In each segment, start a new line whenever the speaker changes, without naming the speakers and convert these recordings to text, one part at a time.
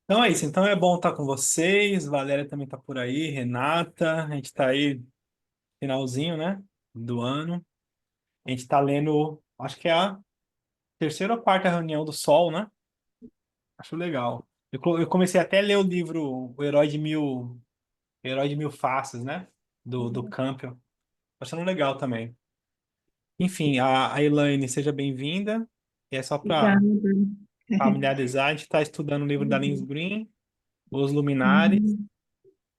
Então é isso. Então é bom estar com vocês. Valéria também está por aí, Renata. A gente está aí, finalzinho, né? Do ano. A gente está lendo, acho que é a terceira ou quarta reunião do Sol, né? Acho legal. Eu comecei até a ler o livro Herói de Mil Faces, né? Do Campbell. Achando legal também. Enfim, a Elaine, seja bem-vinda. E é só para
Obrigada.
familiarizar, a gente está estudando o livro da Lins
Uhum.
Green, Os Luminares,
Uhum.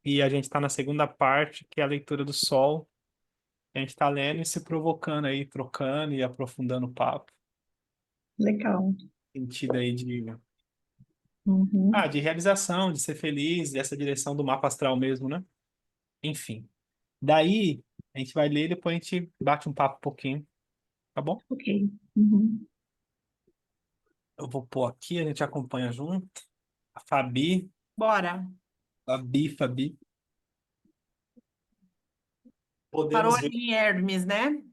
e a gente está na segunda parte, que é a leitura do Sol. A gente está lendo e se provocando aí, trocando e aprofundando o papo.
Legal.
Sentido aí
Uhum.
de realização, de ser feliz, dessa direção do mapa astral mesmo, né? Enfim. Daí, a gente vai ler e depois a gente bate um papo um pouquinho, tá bom?
Ok. Uhum.
Eu vou pôr aqui, a gente acompanha junto. A Fabi,
Bora.
Fabi.
Parou
Podemos ver.
ali em Hermes, né?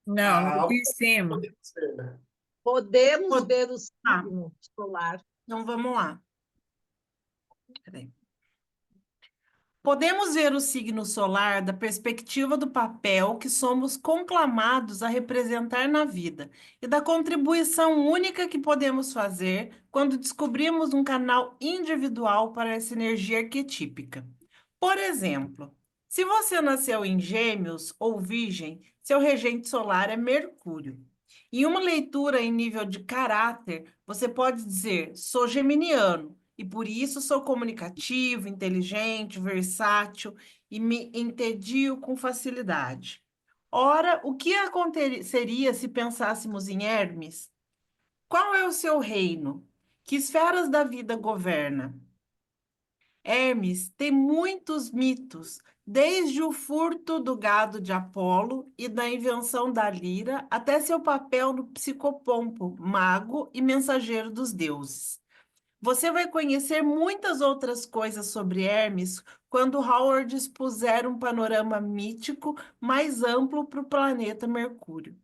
Não, no
Ah,
de cima.
podemos ver, né?
Podemos
Pod-
ver o
Ah,
signo solar.
então vamos lá. Peraí. Podemos ver o signo solar da perspectiva do papel que somos conclamados a representar na vida e da contribuição única que podemos fazer quando descobrimos um canal individual para essa energia arquetípica. Por exemplo, se você nasceu em Gêmeos ou Virgem, seu regente solar é Mercúrio. Em uma leitura em nível de caráter, você pode dizer: sou geminiano e por isso sou comunicativo, inteligente, versátil e me entedio com facilidade. Ora, o que aconteceria se pensássemos em Hermes? Qual é o seu reino? Que esferas da vida governa? Hermes tem muitos mitos, desde o furto do gado de Apolo e da invenção da lira, até seu papel no psicopompo, mago e mensageiro dos deuses. Você vai conhecer muitas outras coisas sobre Hermes quando Howard expuser um panorama mítico mais amplo para o planeta Mercúrio.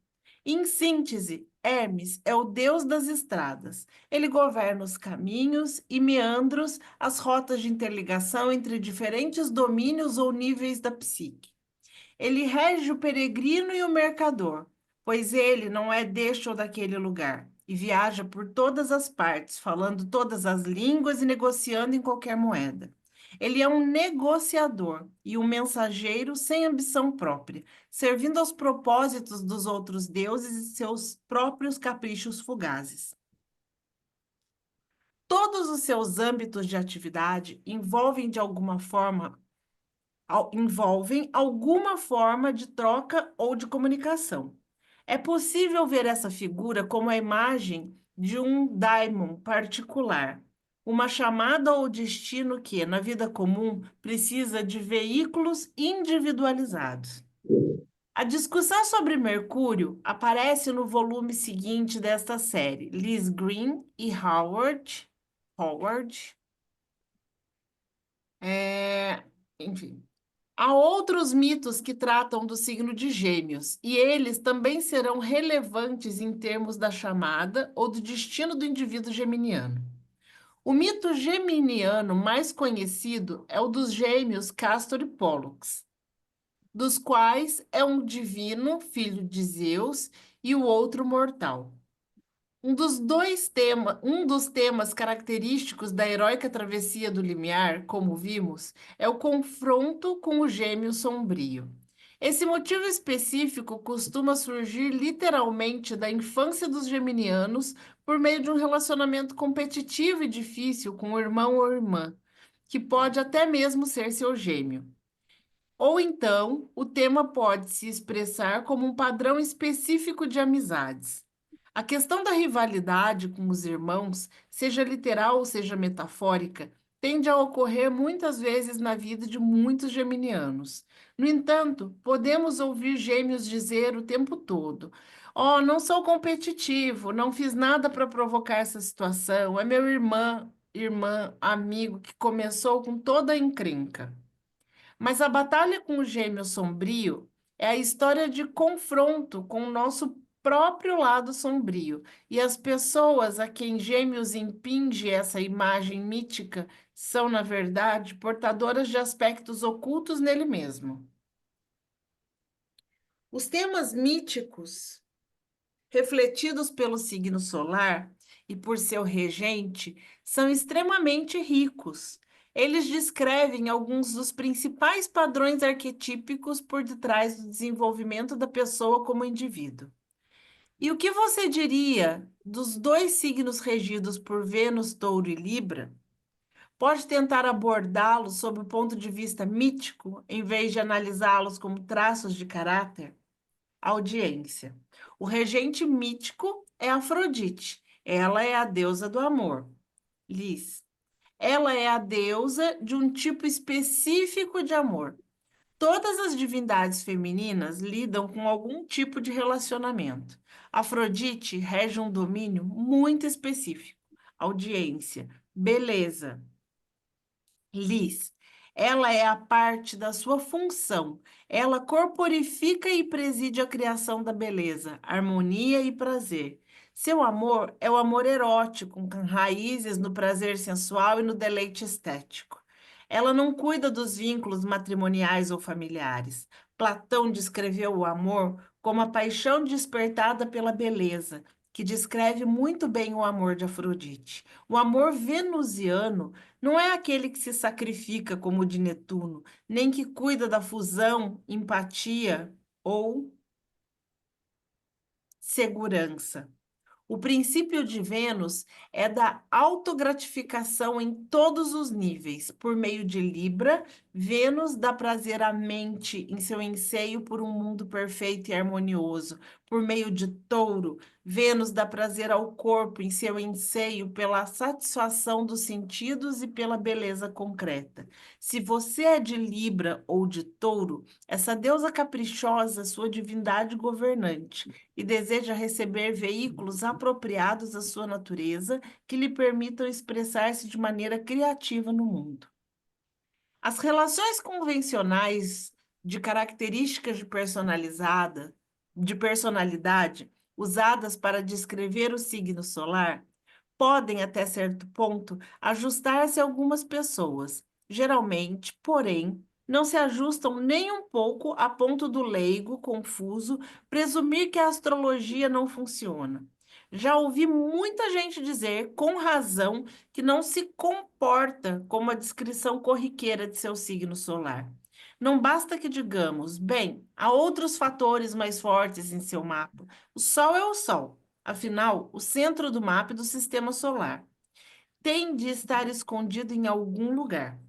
Em síntese, Hermes é o deus das estradas. Ele governa os caminhos e meandros, as rotas de interligação entre diferentes domínios ou níveis da psique. Ele rege o peregrino e o mercador, pois ele não é deste ou daquele lugar, e viaja por todas as partes, falando todas as línguas e negociando em qualquer moeda. Ele é um negociador e um mensageiro sem ambição própria, servindo aos propósitos dos outros deuses e seus próprios caprichos fugazes. Todos os seus âmbitos de atividade envolvem alguma forma de troca ou de comunicação. É possível ver essa figura como a imagem de um daimon particular, uma chamada ou destino que, na vida comum, precisa de veículos individualizados. A discussão sobre Mercúrio aparece no volume seguinte desta série, Liz Green e Howard, enfim. Há outros mitos que tratam do signo de Gêmeos, e eles também serão relevantes em termos da chamada ou do destino do indivíduo geminiano. O mito geminiano mais conhecido é o dos gêmeos Castor e Pólux, dos quais é um divino, filho de Zeus, e o outro mortal. Um dos temas característicos da heróica travessia do limiar, como vimos, é o confronto com o gêmeo sombrio. Esse motivo específico costuma surgir literalmente da infância dos geminianos por meio de um relacionamento competitivo e difícil com o irmão ou irmã, que pode até mesmo ser seu gêmeo. Ou então, o tema pode se expressar como um padrão específico de amizades. A questão da rivalidade com os irmãos, seja literal ou seja metafórica, tende a ocorrer muitas vezes na vida de muitos geminianos. No entanto, podemos ouvir gêmeos dizer o tempo todo: Oh, não sou competitivo, não fiz nada para provocar essa situação, é meu amigo que começou com toda a encrenca. Mas a batalha com o gêmeo sombrio é a história de confronto com o nosso próprio lado sombrio. E as pessoas a quem Gêmeos impinge essa imagem mítica são, na verdade, portadoras de aspectos ocultos nele mesmo. Os temas míticos refletidos pelo signo solar e por seu regente, são extremamente ricos. Eles descrevem alguns dos principais padrões arquetípicos por detrás do desenvolvimento da pessoa como indivíduo. E o que você diria dos dois signos regidos por Vênus, Touro e Libra? Pode tentar abordá-los sob o ponto de vista mítico, em vez de analisá-los como traços de caráter? Audiência. O regente mítico é Afrodite. Ela é a deusa do amor. Liz. Ela é a deusa de um tipo específico de amor. Todas as divindades femininas lidam com algum tipo de relacionamento. Afrodite rege um domínio muito específico. Audiência. Beleza. Liz, ela é a parte da sua função. Ela corporifica e preside a criação da beleza, harmonia e prazer. Seu amor é o amor erótico, com raízes no prazer sensual e no deleite estético. Ela não cuida dos vínculos matrimoniais ou familiares. Platão descreveu o amor como a paixão despertada pela beleza, que descreve muito bem o amor de Afrodite. O amor venusiano não é aquele que se sacrifica como o de Netuno, nem que cuida da fusão, empatia ou segurança. O princípio de Vênus é da autogratificação em todos os níveis. Por meio de Libra, Vênus dá prazer à mente em seu anseio por um mundo perfeito e harmonioso. Por meio de Touro, Vênus dá prazer ao corpo em seu anseio pela satisfação dos sentidos e pela beleza concreta. Se você é de Libra ou de Touro, essa deusa caprichosa, sua divindade governante, e deseja receber veículos apropriados à sua natureza que lhe permitam expressar-se de maneira criativa no mundo. As relações convencionais de características de personalidade usadas para descrever o signo solar podem, até certo ponto, ajustar-se a algumas pessoas. Geralmente, porém, não se ajustam nem um pouco a ponto do leigo, confuso, presumir que a astrologia não funciona. Já ouvi muita gente dizer, com razão, que não se comporta como a descrição corriqueira de seu signo solar. Não basta que digamos, bem, há outros fatores mais fortes em seu mapa. O Sol é o Sol. Afinal, o centro do mapa e do sistema solar tem de estar escondido em algum lugar.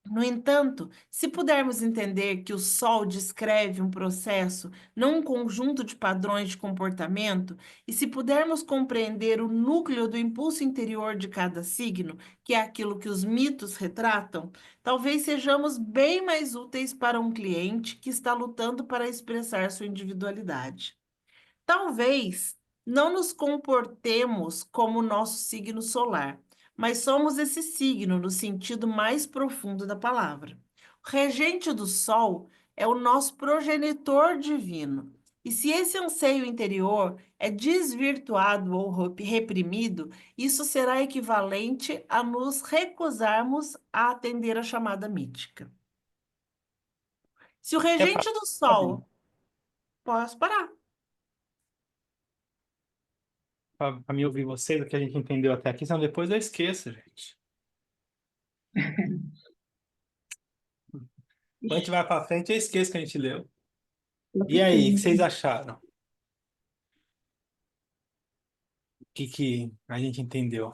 No entanto, se pudermos entender que o Sol descreve um processo, não um conjunto de padrões de comportamento, e se pudermos compreender o núcleo do impulso interior de cada signo, que é aquilo que os mitos retratam, talvez sejamos bem mais úteis para um cliente que está lutando para expressar sua individualidade. Talvez não nos comportemos como o nosso signo solar, mas somos esse signo no sentido mais profundo da palavra. O regente do Sol é o nosso progenitor divino. E se esse anseio interior é desvirtuado ou reprimido, isso será equivalente a nos recusarmos a atender a chamada mítica. Se o
Quer parar,
regente do
Fabinho?
Sol. Posso parar?
Para me ouvir vocês, o que a gente entendeu até aqui, senão depois eu esqueço, gente. Quando a gente vai para frente, eu esqueço que a gente leu. E aí, o que vocês acharam? O que a gente entendeu?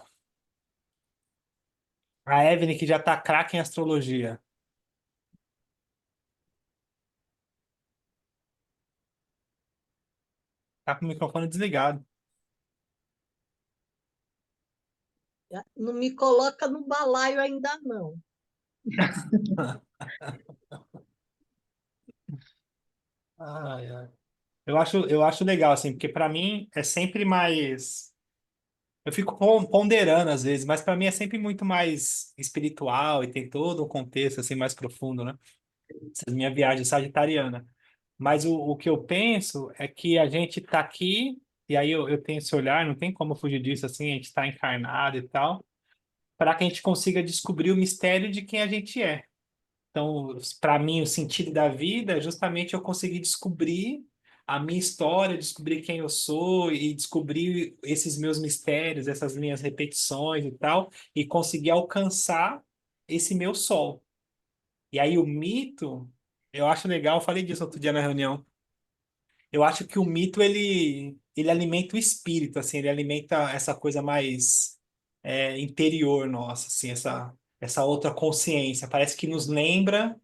A Evelyn, que já tá craque em astrologia. Tá com o microfone desligado.
Não me coloca no balaio ainda não.
Ai, ai. Eu acho legal, assim, porque para mim é sempre mais. Eu fico ponderando às vezes, mas para mim é sempre muito mais espiritual e tem todo um contexto assim mais profundo, né? Essa é a minha viagem sagitariana. Mas o que eu penso é que a gente está aqui, e aí eu tenho esse olhar, não tem como fugir disso assim, a gente está encarnado e tal, para que a gente consiga descobrir o mistério de quem a gente é. Então, para mim, o sentido da vida é justamente eu conseguir descobrir a minha história, descobrir quem eu sou e descobrir esses meus mistérios, essas minhas repetições e tal, e conseguir alcançar esse meu sol. E aí o mito, eu acho legal, eu falei disso outro dia na reunião. Eu acho que o mito ele alimenta o espírito, assim, ele alimenta essa coisa mais interior nossa, assim, essa outra consciência. Parece que nos lembra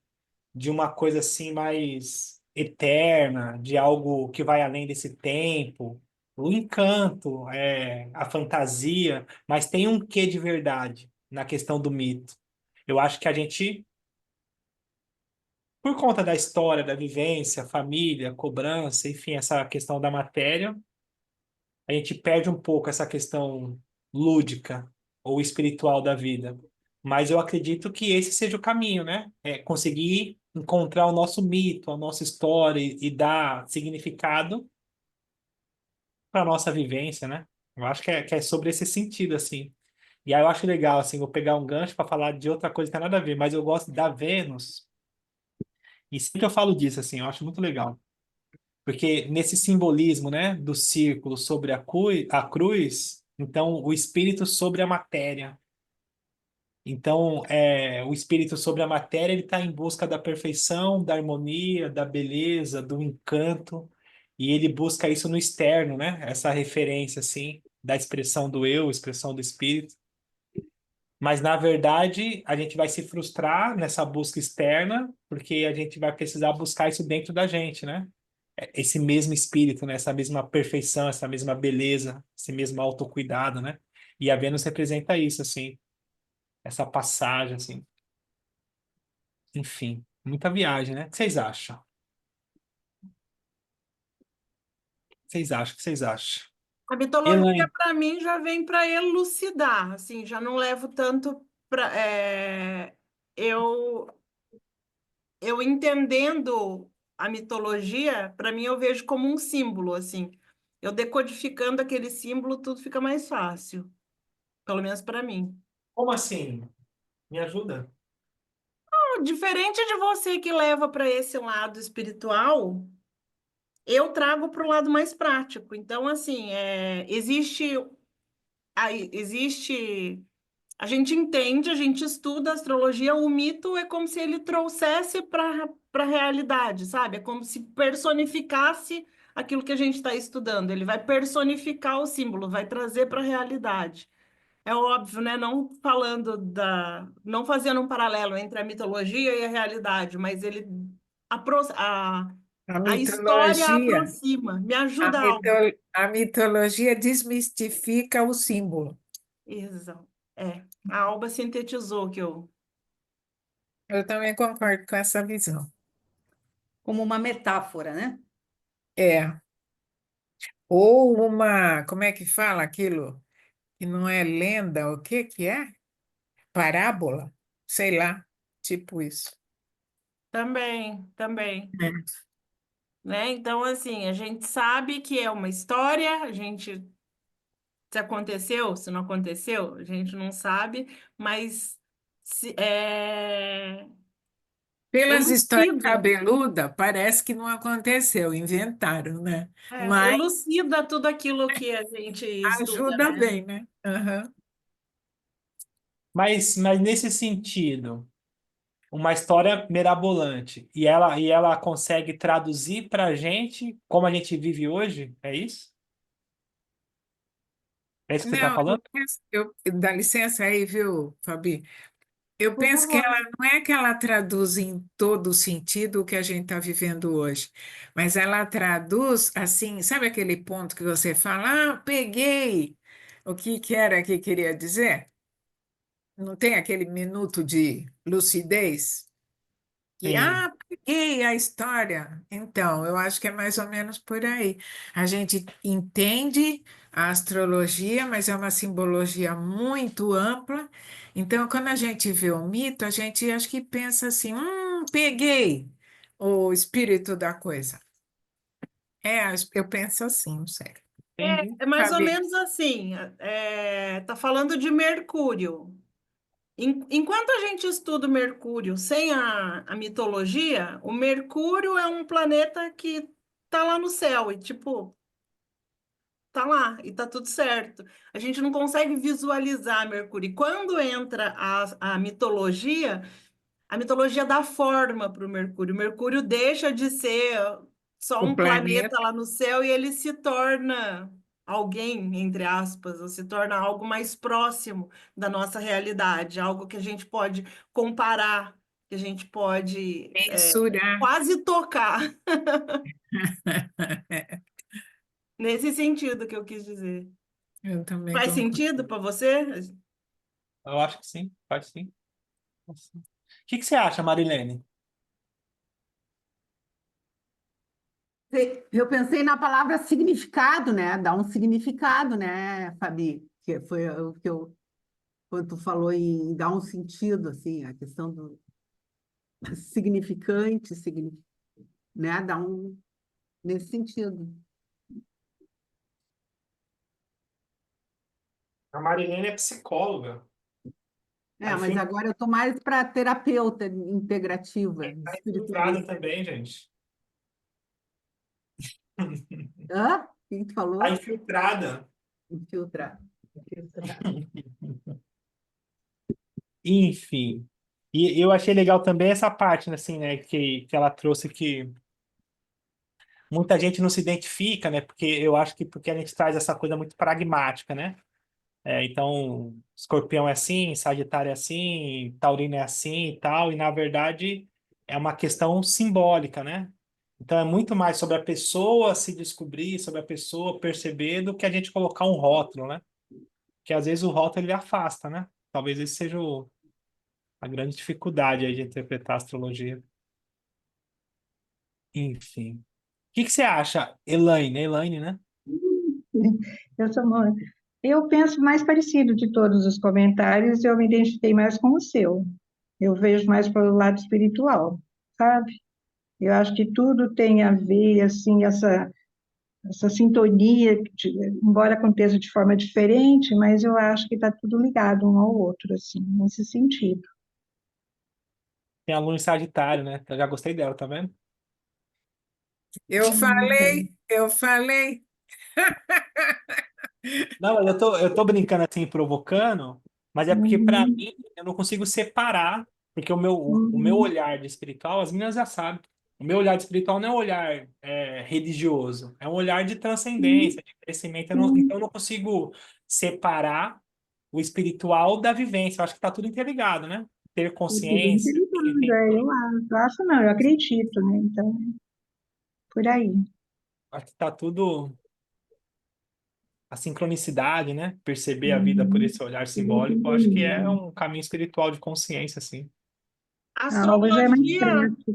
de uma coisa assim mais eterna, de algo que vai além desse tempo. O encanto, a fantasia, mas tem um quê de verdade na questão do mito. Eu acho que a gente, por conta da história, da vivência, família, cobrança, enfim, essa questão da matéria, a gente perde um pouco essa questão lúdica ou espiritual da vida. Mas eu acredito que esse seja o caminho, né? É conseguir encontrar o nosso mito, a nossa história e dar significado para a nossa vivência, né? Eu acho que é sobre esse sentido, assim. E aí eu acho legal, assim, vou pegar um gancho para falar de outra coisa que tem nada a ver, mas eu gosto da Vênus, e sempre eu falo disso, assim, eu acho muito legal. Porque nesse simbolismo, né, do círculo sobre a cruz, então o espírito sobre a matéria. Então, o espírito sobre a matéria, ele está em busca da perfeição, da harmonia, da beleza, do encanto, e ele busca isso no externo, né? Essa referência, assim, da expressão do eu, expressão do espírito. Mas, na verdade, a gente vai se frustrar nessa busca externa, porque a gente vai precisar buscar isso dentro da gente, né? Esse mesmo espírito, né? Essa mesma perfeição, essa mesma beleza, esse mesmo autocuidado, né? E a Vênus representa isso, assim, essa passagem, assim. Enfim, muita viagem, né? O que vocês acham? O que vocês acham? O que vocês acham?
A mitologia,
Elaine,
para mim, já vem para elucidar, assim, já não levo tanto para. Eu, eu entendendo a mitologia, para mim, eu vejo como um símbolo, assim. Eu decodificando aquele símbolo, tudo fica mais fácil, pelo menos para mim.
como assim? Me ajuda?
Diferente de você que leva para esse lado espiritual, eu trago para o lado mais prático. Então, assim, existe. A gente entende, a gente estuda a astrologia, o mito é como se ele trouxesse para a realidade, sabe? É como se personificasse aquilo que a gente está estudando. Ele vai personificar o símbolo, vai trazer para a realidade. É óbvio, né? Não fazendo um paralelo entre a mitologia e a realidade, mas ele
A
a história
mitologia,
aproxima, me
a,
ajuda
mito,
algo.
a mitologia desmistifica o símbolo.
Exato. A Alba sintetizou que eu.
Eu também concordo com essa visão.
Como uma metáfora, né?
É. Ou uma, como é que fala aquilo? Que não é lenda, o que que é? Parábola? Sei lá, tipo isso.
Também, também.
É.
Né? Então, assim, a gente sabe que é uma história, a gente, se aconteceu, se não aconteceu, a gente não sabe, mas é
Pelas histórias
elucida,
cabeludas, parece que não aconteceu, inventaram, né? Mas
elucida tudo aquilo que a gente estuda,
ajuda
né?
bem, né? Aham.
Mas nesse sentido, uma história mirabolante, e ela consegue traduzir para a gente como a gente vive hoje? É isso? É isso que você está
Não,
falando?
dá licença aí, viu, Fabi? Eu
Por
penso que
favor.
ela não é que ela traduz em todo o sentido o que a gente está vivendo hoje, mas ela traduz assim, sabe aquele ponto que você fala, ah, peguei o que que era que queria dizer? Não tem aquele minuto de lucidez? Que,
Sim.
peguei a história. Então, eu acho que é mais ou menos por aí. A gente entende a astrologia, mas é uma simbologia muito ampla. Então, quando a gente vê o mito, a gente acho que pensa assim: peguei o espírito da coisa. Eu penso assim, não sei.
Entendi.
É mais ou
Fabi,
menos assim. Tá falando de Mercúrio. Enquanto a gente estuda o Mercúrio sem a mitologia, o Mercúrio é um planeta que tá lá no céu e, tipo, tá lá e tá tudo certo. A gente não consegue visualizar Mercúrio. E quando entra a mitologia dá forma para o Mercúrio. O Mercúrio deixa de ser só
o
um planeta
planeta,
lá no céu e ele se torna alguém, entre aspas, ou se torna algo mais próximo da nossa realidade, algo que a gente pode comparar, que a gente pode
mensurar.
quase tocar, nesse sentido que eu quis dizer.
Eu também
Faz
concordo.
sentido para você?
Eu acho que sim, faz sim. O que você acha, Marilene?
Eu pensei na palavra significado, né? Dá um significado, né, Fabi? Que foi o que quando tu falou em dar um sentido, assim, a questão do significante, né? Dá um nesse sentido.
A Marilene é psicóloga.
É, mas agora eu estou mais para terapeuta integrativa,
Tá infiltrada
espiritualista.
também, gente.
Hã? O que tu
Tá
falou?
infiltrada.
Infiltrar. Infiltrar.
Enfim. E eu achei legal também essa parte, assim, né, que ela trouxe que muita gente não se identifica, né, porque eu acho que porque a gente traz essa coisa muito pragmática, né? Então, Escorpião é assim, Sagitário é assim, Taurino é assim e tal, e na verdade é uma questão simbólica, né? Então é muito mais sobre a pessoa se descobrir, sobre a pessoa perceber, do que a gente colocar um rótulo, né? Que às vezes o rótulo ele afasta, né? Talvez esse seja a grande dificuldade aí de interpretar a astrologia. Enfim. O que você acha, Elaine? Elaine, né?
Eu sou, eu penso mais parecido de todos os comentários, eu me identifiquei mais com o seu. Eu vejo mais pelo lado espiritual, sabe? Eu acho que tudo tem a ver, assim, essa sintonia, embora aconteça de forma diferente, mas eu acho que está tudo ligado um ao outro, assim, nesse sentido.
Tem a Lua em Sagitário, né? Eu já gostei dela, tá vendo?
Então,
Eu falei.
Não, eu tô brincando assim, provocando, mas é porque para
uhum,
mim eu não consigo separar, porque o meu
uhum,
olhar de espiritual, as meninas já sabem, o meu olhar de espiritual não é um olhar religioso, é um olhar de
uhum,
transcendência, de crescimento. Então
uhum.
eu não consigo separar o espiritual da vivência. Eu acho que tá tudo interligado, né? Ter
É tudo
consciência,
interligado, eu acho não, eu acredito, né? Então, por aí.
acho que tá tudo a sincronicidade, né? Perceber a vida por
Uhum.
esse olhar
Tudo em
simbólico, eu acho que é
sintonia.
um caminho espiritual de consciência, assim.
A
A aula já é mais
astrologia.
prática,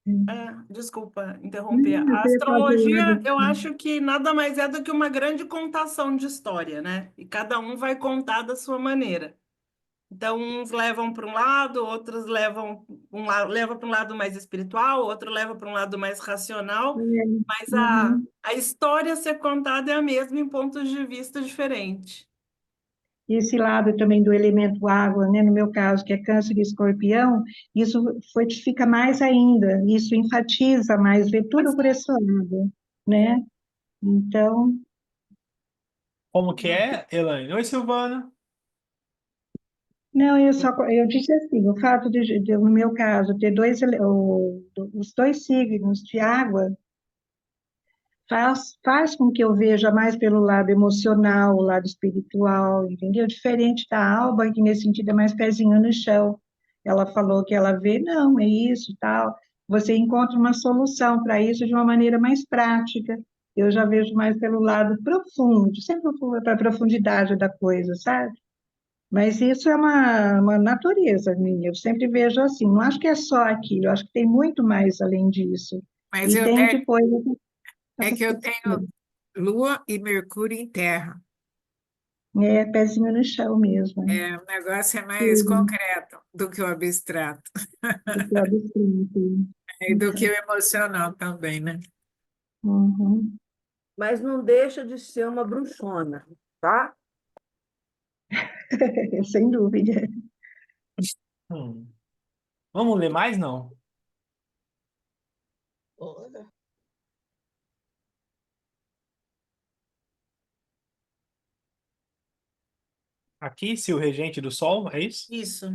né?
Desculpa interromper.
Não, eu
A
queria fazer o
astrologia,
lado.
eu acho que nada mais é do que uma grande contação de história, né? E cada um vai contar da sua maneira. Então, uns levam para um lado, outros leva para um lado mais espiritual, outro leva para um lado mais racional, mas
Uhum.
a história a ser contada é a mesma em pontos de vista diferentes.
E esse lado também do elemento água, né, no meu caso, que é câncer e escorpião, isso fortifica mais ainda, isso enfatiza mais, vê tudo por esse lado, né? Então,
Como que é, Elaine? Oi, Silvana.
não, eu disse assim, o fato no meu caso, ter os dois signos de água faz com que eu veja mais pelo lado emocional, o lado espiritual, entendeu? Diferente da Alba, que nesse sentido é mais pezinho no chão. Ela falou que ela vê, não, é isso, tal. Você encontra uma solução para isso de uma maneira mais prática. Eu já vejo mais pelo lado profundo, sempre para a profundidade da coisa, sabe? Mas isso é uma natureza minha, eu sempre vejo assim, não acho que é só aquilo, eu acho que tem muito mais além disso.
Mas
E tem depois
é
essas
que eu tenho
questões.
Lua e Mercúrio em Terra.
É, pezinho no chão mesmo, né?
O negócio é mais
Sim,
concreto do que o abstrato.
do que o abstrato.
E do que
Então,
o emocional também, né?
Uhum.
mas não deixa de ser uma bruxona, tá?
Sem dúvida.
Hum. Vamos ler mais, não?
Ora,
Aqui, se o regente do sol, é isso?
Isso.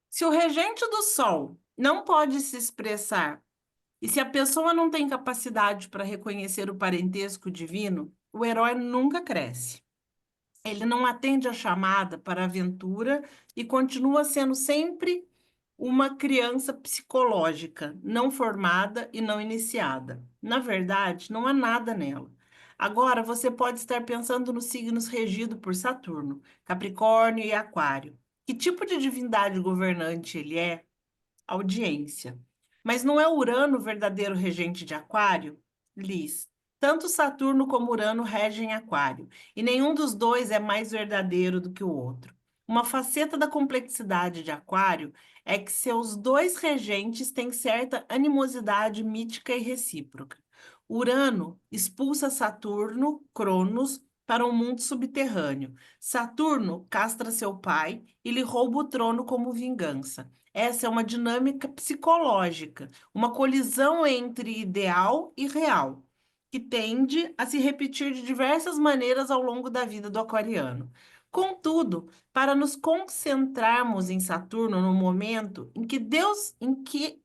Se o regente do Sol não pode se expressar e se a pessoa não tem capacidade para reconhecer o parentesco divino, o herói nunca cresce. Ele não atende à chamada para a aventura e continua sendo sempre uma criança psicológica, não formada e não iniciada. Na verdade, não há nada nela. Agora, você pode estar pensando nos signos regidos por Saturno, Capricórnio e Aquário. Que tipo de divindade governante ele é? Audiência. Mas não é Urano o verdadeiro regente de Aquário? Liz. Tanto Saturno como Urano regem Aquário, e nenhum dos dois é mais verdadeiro do que o outro. Uma faceta da complexidade de Aquário é que seus dois regentes têm certa animosidade mítica e recíproca. Urano expulsa Saturno, Cronos, para um mundo subterrâneo. Saturno castra seu pai e lhe rouba o trono como vingança. Essa é uma dinâmica psicológica, uma colisão entre ideal e real, que tende a se repetir de diversas maneiras ao longo da vida do aquariano. Contudo, para nos concentrarmos em Saturno no momento em que Deus,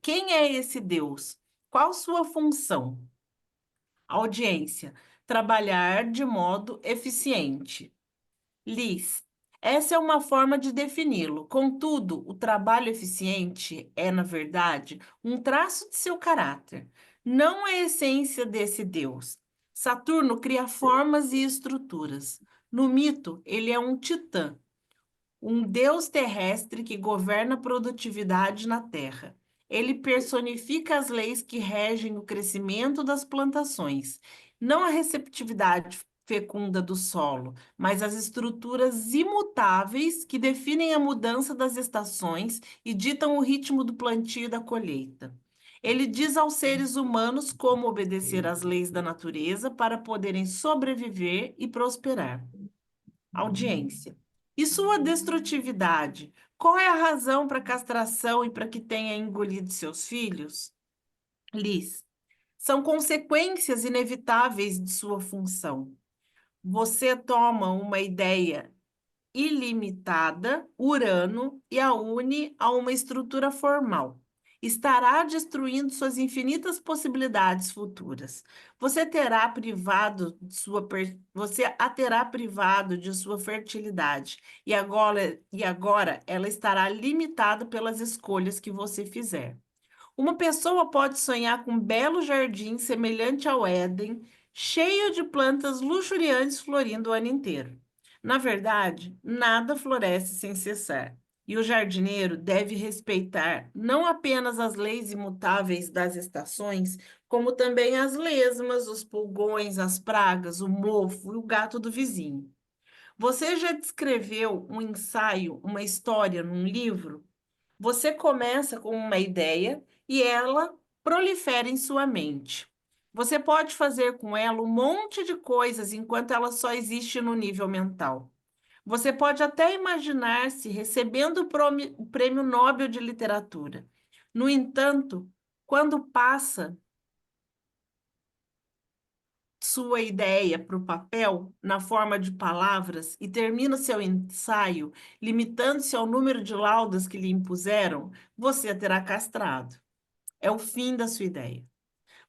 quem é esse Deus? Qual sua função? Audiência, trabalhar de modo eficiente. Liz, essa é uma forma de defini-lo. Contudo, o trabalho eficiente é, na verdade, um traço de seu caráter, não a essência desse Deus. Saturno cria formas e estruturas. No mito, ele é um titã, um deus terrestre que governa a produtividade na Terra. Ele personifica as leis que regem o crescimento das plantações, não a receptividade fecunda do solo, mas as estruturas imutáveis que definem a mudança das estações e ditam o ritmo do plantio e da colheita. Ele diz aos seres humanos como obedecer às leis da natureza para poderem sobreviver e prosperar. Audiência. E sua destrutividade? Qual é a razão para a castração e para que tenha engolido seus filhos? Liz. São consequências inevitáveis de sua função. Você toma uma ideia ilimitada, Urano, e a une a uma estrutura formal. Estará destruindo suas infinitas possibilidades futuras. Você a terá privado de sua fertilidade, e agora ela estará limitada pelas escolhas que você fizer. Uma pessoa pode sonhar com um belo jardim semelhante ao Éden, cheio de plantas luxuriantes florindo o ano inteiro. Na verdade, nada floresce sem cessar, e o jardineiro deve respeitar não apenas as leis imutáveis das estações, como também as lesmas, os pulgões, as pragas, o mofo e o gato do vizinho. Você já descreveu um ensaio, uma história num livro? Você começa com uma ideia e ela prolifera em sua mente. Você pode fazer com ela um monte de coisas enquanto ela só existe no nível mental. Você pode até imaginar-se recebendo o Prêmio Nobel de Literatura. No entanto, quando passa sua ideia para o papel na forma de palavras e termina seu ensaio limitando-se ao número de laudas que lhe impuseram, você a terá castrado. É o fim da sua ideia.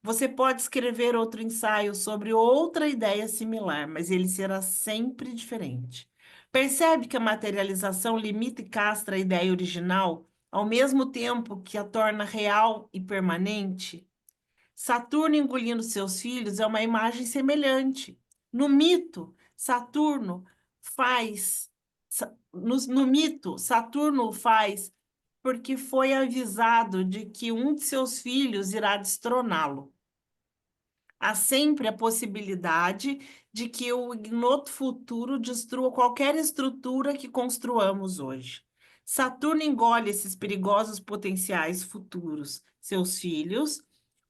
Você pode escrever outro ensaio sobre outra ideia similar, mas ele será sempre diferente. Percebe que a materialização limita e castra a ideia original, ao mesmo tempo que a torna real e permanente? Saturno engolindo seus filhos é uma imagem semelhante. No mito, no mito, Saturno faz porque foi avisado de que um de seus filhos irá destroná-lo. Há sempre a possibilidade de que o ignoto futuro destrua qualquer estrutura que construamos hoje. Saturno engole esses perigosos potenciais futuros, seus filhos,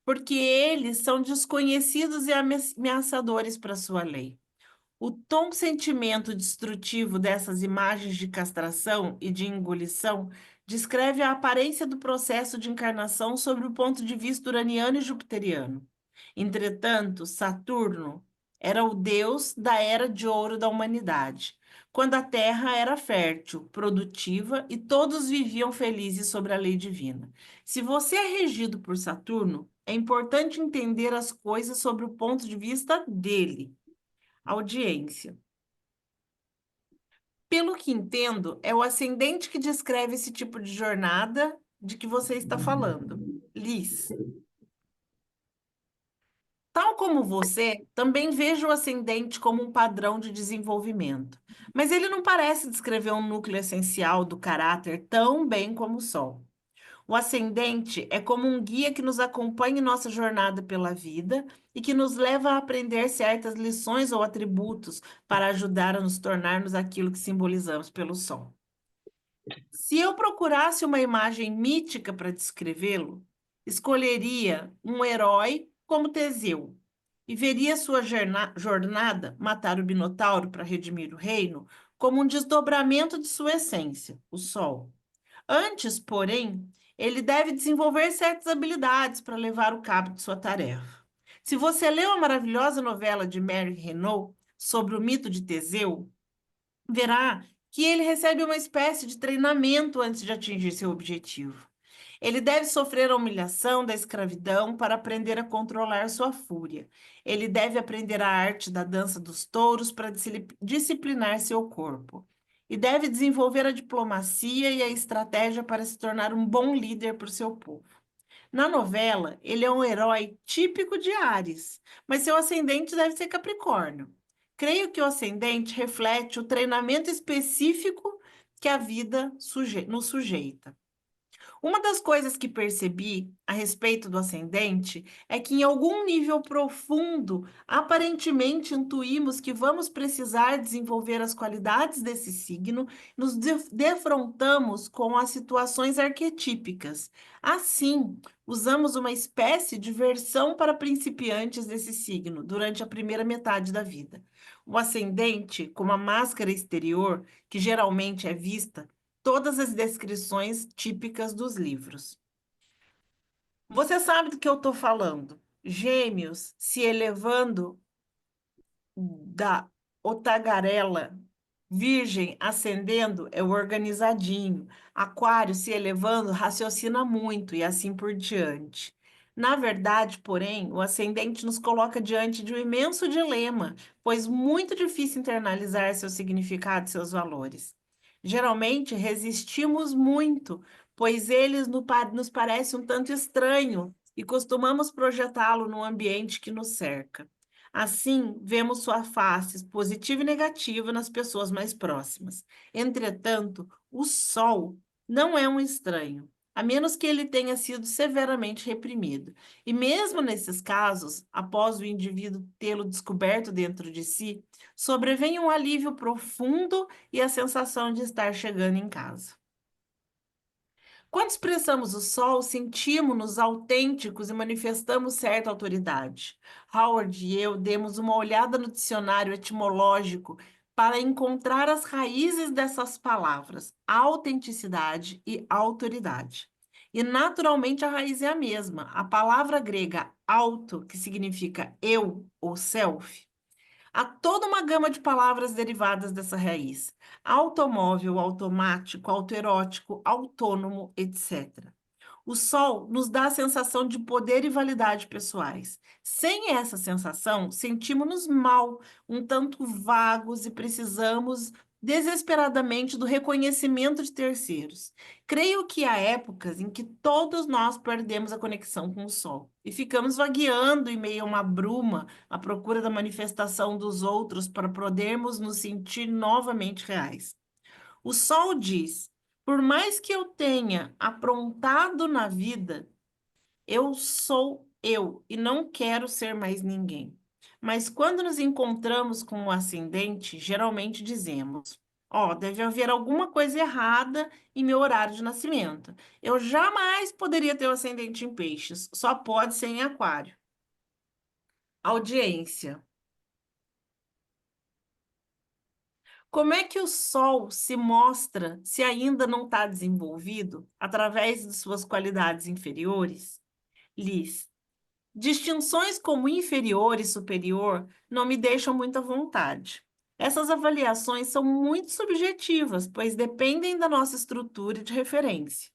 porque eles são desconhecidos e ameaçadores para sua lei. O tom sentimento destrutivo dessas imagens de castração e de engolição descreve a aparência do processo de encarnação sob o ponto de vista uraniano e jupiteriano. Entretanto, Saturno era o deus da era de ouro da humanidade, quando a Terra era fértil, produtiva e todos viviam felizes sobre a lei divina. Se você é regido por Saturno, é importante entender as coisas sobre o ponto de vista dele. Audiência. Pelo que entendo, é o ascendente que descreve esse tipo de jornada de que você está falando. Liz. Tal como você, também vejo o ascendente como um padrão de desenvolvimento, mas ele não parece descrever um núcleo essencial do caráter tão bem como o Sol. O ascendente é como um guia que nos acompanha em nossa jornada pela vida e que nos leva a aprender certas lições ou atributos para ajudar a nos tornarmos aquilo que simbolizamos pelo Sol. Se eu procurasse uma imagem mítica para descrevê-lo, escolheria um herói como Teseu e veria sua jornada, matar o Minotauro para redimir o reino, como um desdobramento de sua essência, o Sol. Antes, porém, ele deve desenvolver certas habilidades para levar o cabo de sua tarefa. Se você leu a maravilhosa novela de Mary Renault sobre o mito de Teseu, verá que ele recebe uma espécie de treinamento antes de atingir seu objetivo. Ele deve sofrer a humilhação da escravidão para aprender a controlar sua fúria. Ele deve aprender a arte da dança dos touros para disciplinar seu corpo. E deve desenvolver a diplomacia e a estratégia para se tornar um bom líder para o seu povo. Na novela, ele é um herói típico de Áries, mas seu ascendente deve ser Capricórnio. Creio que o ascendente reflete o treinamento específico que a vida nos sujeita. Uma das coisas que percebi a respeito do ascendente é que, em algum nível profundo, aparentemente intuímos que vamos precisar desenvolver as qualidades desse signo, nos defrontamos com as situações arquetípicas. Assim, usamos uma espécie de versão para principiantes desse signo durante a primeira metade da vida. O ascendente, como a máscara exterior, que geralmente é vista, todas as descrições típicas dos livros. Você sabe do que eu estou falando? Gêmeos se elevando da otagarela, Virgem ascendendo é o organizadinho, Aquário se elevando raciocina muito e assim por diante. Na verdade, porém, o ascendente nos coloca diante de um imenso dilema, pois muito difícil internalizar seu significado e seus valores. Geralmente resistimos muito, pois eles nos parece um tanto estranho e costumamos projetá-lo no ambiente que nos cerca. Assim, vemos sua face positiva e negativa nas pessoas mais próximas. Entretanto, o Sol não é um estranho, a menos que ele tenha sido severamente reprimido. E mesmo nesses casos, após o indivíduo tê-lo descoberto dentro de si, sobrevém um alívio profundo e a sensação de estar chegando em casa. Quando expressamos o Sol, sentimos-nos autênticos e manifestamos certa autoridade. Howard e eu demos uma olhada no dicionário etimológico para encontrar as raízes dessas palavras, autenticidade e autoridade. E, naturalmente, a raiz é a mesma. A palavra grega auto, que significa eu ou self, há toda uma gama de palavras derivadas dessa raiz: automóvel, automático, autoerótico, autônomo, etc. O Sol nos dá a sensação de poder e validade pessoais. Sem essa sensação, sentimos-nos mal, um tanto vagos e precisamos desesperadamente do reconhecimento de terceiros. Creio que há épocas em que todos nós perdemos a conexão com o Sol e ficamos vagueando em meio a uma bruma à procura da manifestação dos outros para podermos nos sentir novamente reais. O Sol diz: por mais que eu tenha aprontado na vida, eu sou eu e não quero ser mais ninguém. Mas quando nos encontramos com o ascendente, geralmente dizemos: Ó, deve haver alguma coisa errada em meu horário de nascimento. Eu jamais poderia ter o ascendente em peixes, só pode ser em aquário. Audiência. Como é que o Sol se mostra se ainda não está desenvolvido através de suas qualidades inferiores? Liz, distinções como inferior e superior não me deixam muita vontade. Essas avaliações são muito subjetivas, pois dependem da nossa estrutura de referência.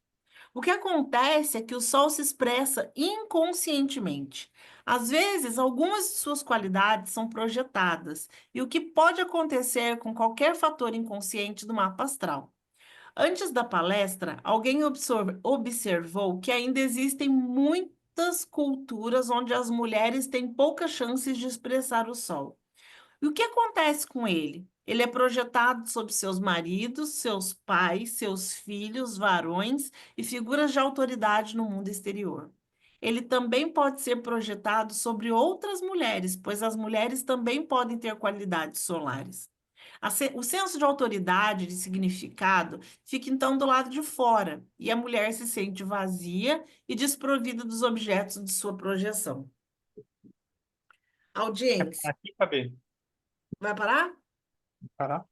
O que acontece é que o Sol se expressa inconscientemente. Às vezes, algumas de suas qualidades são projetadas, e o que pode acontecer com qualquer fator inconsciente do mapa astral. Antes da palestra, alguém observou que ainda existem muitas culturas onde as mulheres têm poucas chances de expressar o Sol. E o que acontece com ele? Ele é projetado sobre seus maridos, seus pais, seus filhos, varões e figuras de autoridade no mundo exterior. Ele também pode ser projetado sobre outras mulheres, pois as mulheres também podem ter qualidades solares. O senso de autoridade, de significado, fica então do lado de fora, e a mulher se sente vazia e desprovida dos objetos de sua projeção. Audiência.
Aqui, Fabi,
Vai parar?
parar?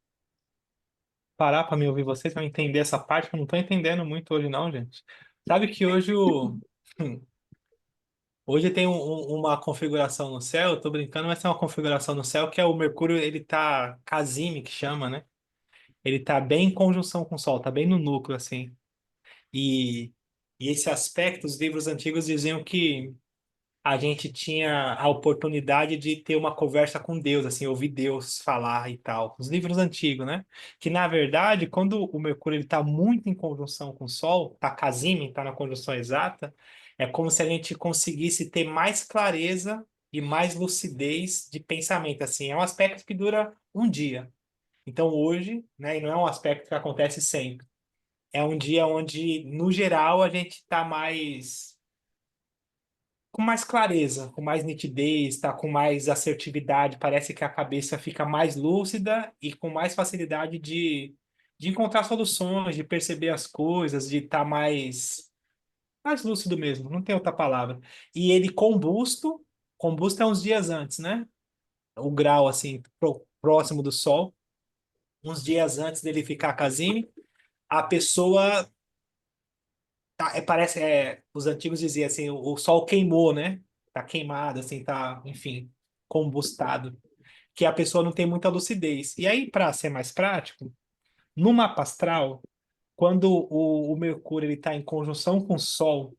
Parar para me ouvir vocês, para entender essa parte que eu não estou entendendo muito hoje, não, gente. Sabe que hoje hoje tem uma configuração no céu, eu tô brincando, mas tem uma configuração no céu que é o Mercúrio, ele tá casime, que chama, né? Ele tá bem em conjunção com o Sol, tá bem no núcleo, assim. E, e esse aspecto, os livros antigos diziam que a gente tinha a oportunidade de ter uma conversa com Deus, assim, ouvir Deus falar e tal. Os livros antigos, né? Que, na verdade, quando o Mercúrio está muito em conjunção com o Sol, está casime, está na conjunção exata, é como se a gente conseguisse ter mais clareza e mais lucidez de pensamento, assim. É um aspecto que dura um dia. Então, hoje, né, e não é um aspecto que acontece sempre. É um dia onde, no geral, a gente está mais com mais clareza, com mais nitidez, tá com mais assertividade, parece que a cabeça fica mais lúcida e com mais facilidade de encontrar soluções, de perceber as coisas, de estar mais lúcido mesmo, não tem outra palavra. E ele combusto é uns dias antes, né? O grau assim próximo do Sol, uns dias antes dele ficar casime, a pessoa tá, parece, os antigos diziam assim, o sol queimou, né? Tá queimado, assim, tá, enfim, combustado. Que a pessoa não tem muita lucidez. E aí, para ser mais prático, no mapa astral, quando o Mercúrio ele está em conjunção com o Sol,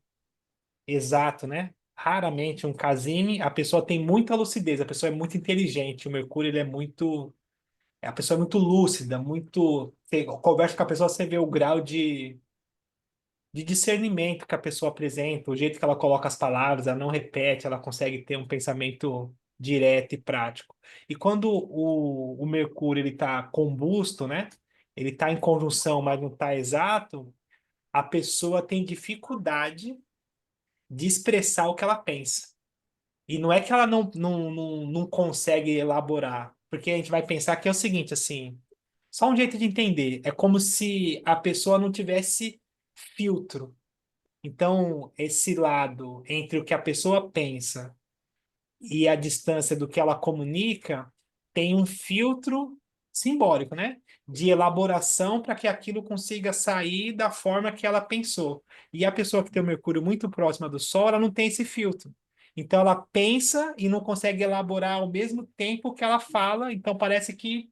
exato, né? Raramente um casine, a pessoa tem muita lucidez, a pessoa é muito inteligente. O Mercúrio ele é muito, a pessoa é muito lúcida, muito. Você conversa com a pessoa, você vê o grau de discernimento que a pessoa apresenta, o jeito que ela coloca as palavras, ela não repete, ela consegue ter um pensamento direto e prático. E quando o Mercúrio ele está combusto, né? Ele está em conjunção, mas não está exato, a pessoa tem dificuldade de expressar o que ela pensa. E não é que ela não consegue elaborar, porque a gente vai pensar que é o seguinte, assim, só um jeito de entender, é como se a pessoa não tivesse filtro. Então, esse lado entre o que a pessoa pensa e a distância do que ela comunica tem um filtro simbólico, né? De elaboração para que aquilo consiga sair da forma que ela pensou. E a pessoa que tem o Mercúrio muito próxima do Sol, ela não tem esse filtro. Então, ela pensa e não consegue elaborar ao mesmo tempo que ela fala, então parece que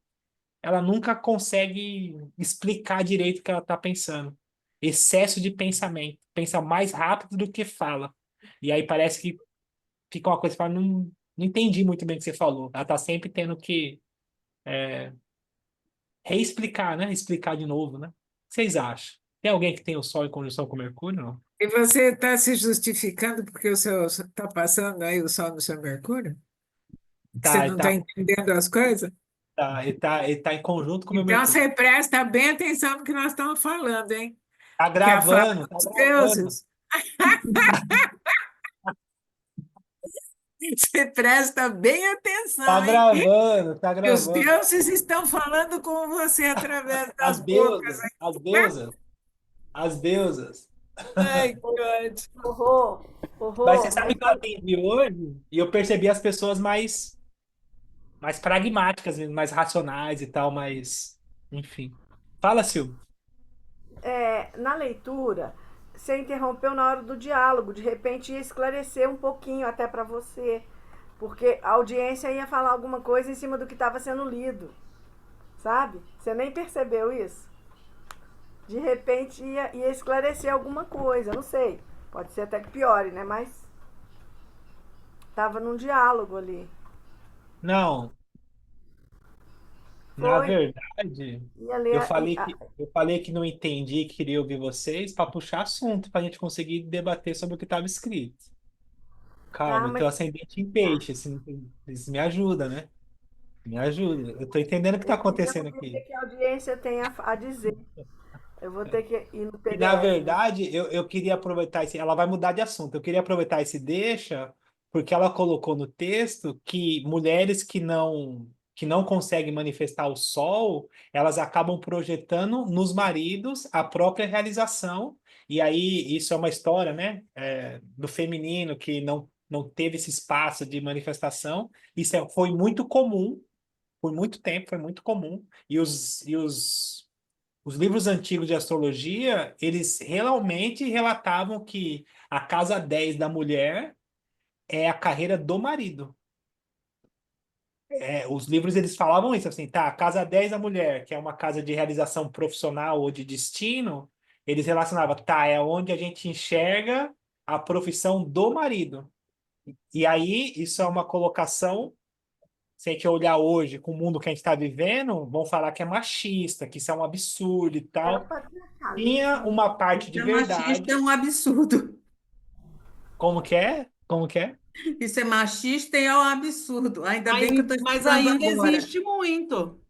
ela nunca consegue explicar direito o que ela está pensando. Excesso de pensamento. Pensa mais rápido do que fala. E aí parece que fica uma coisa que fala, não entendi muito bem o que você falou. Ela está sempre tendo que reexplicar, né? Explicar de novo, né? O que vocês acham? Tem alguém que tem o Sol em conjunção com o Mercúrio? Não?
E você está se justificando porque o seu está passando aí o Sol no seu Mercúrio? Que você
Tá,
não está entendendo as coisas?
ele tá em conjunto com o meu
Então
Mercúrio.
você presta bem atenção no que nós estamos falando, hein?
Tá
Que a fala
gravando, tá
dos
gravando.
deuses. Você presta bem
Tá
atenção, hein?
gravando, tá
Que os
gravando.
deuses estão falando com você através
As
das bocas.
deusas, as deusas, as deusas.
Ai, que ódio.
Horror,
Mas você
horror,
sabe
mas
que eu atendi hoje e eu percebi as pessoas mais pragmáticas, mesmo, mais racionais e tal, mais. Enfim. Fala, Silvio.
na leitura, você interrompeu na hora do diálogo, de repente ia esclarecer um pouquinho até para você, porque a audiência ia falar alguma coisa em cima do que estava sendo lido, sabe? Você nem percebeu isso? De repente ia esclarecer alguma coisa, não sei. Pode ser até que piore, né? Mas tava num diálogo ali.
Não, na
Foi,
verdade,
ia ler
eu falei que não entendi e queria ouvir vocês para puxar assunto, para a gente conseguir debater sobre o que estava escrito.
ah,
Calma, eu
mas
tenho ascendente em peixe, assim, isso me ajuda, né? Me ajuda. Eu tô entendendo o que está
eu
acontecendo
vou ver
aqui.
que a audiência tem a dizer. Eu vou ter que ir no
E na
PDF.
verdade, eu queria aproveitar esse. Ela vai mudar de assunto. Eu queria aproveitar esse deixa, porque ela colocou no texto que mulheres que não conseguem manifestar o sol, elas acabam projetando nos maridos a própria realização. E aí, isso é uma história, né? Do feminino que não teve esse espaço de manifestação. Isso foi muito comum, por muito tempo, foi muito comum. Os livros antigos de astrologia, eles realmente relatavam que a casa 10 da mulher é a carreira do marido. Os livros eles falavam isso assim, tá? A casa 10 da mulher, que é uma casa de realização profissional ou de destino, eles relacionavam, tá? É onde a gente enxerga a profissão do marido. E aí, isso é uma colocação. Se a gente olhar hoje com o mundo que a gente está vivendo, vão falar que é machista, que isso é um absurdo e
É o
tal. Tinha
patriarcalismo.
uma parte de
Ser machista é
verdade.
um absurdo.
Como que é? Como que é?
Isso é machista e é um absurdo. Ainda bem que eu estou
Mas
estudando
ainda
agora.
existe muito.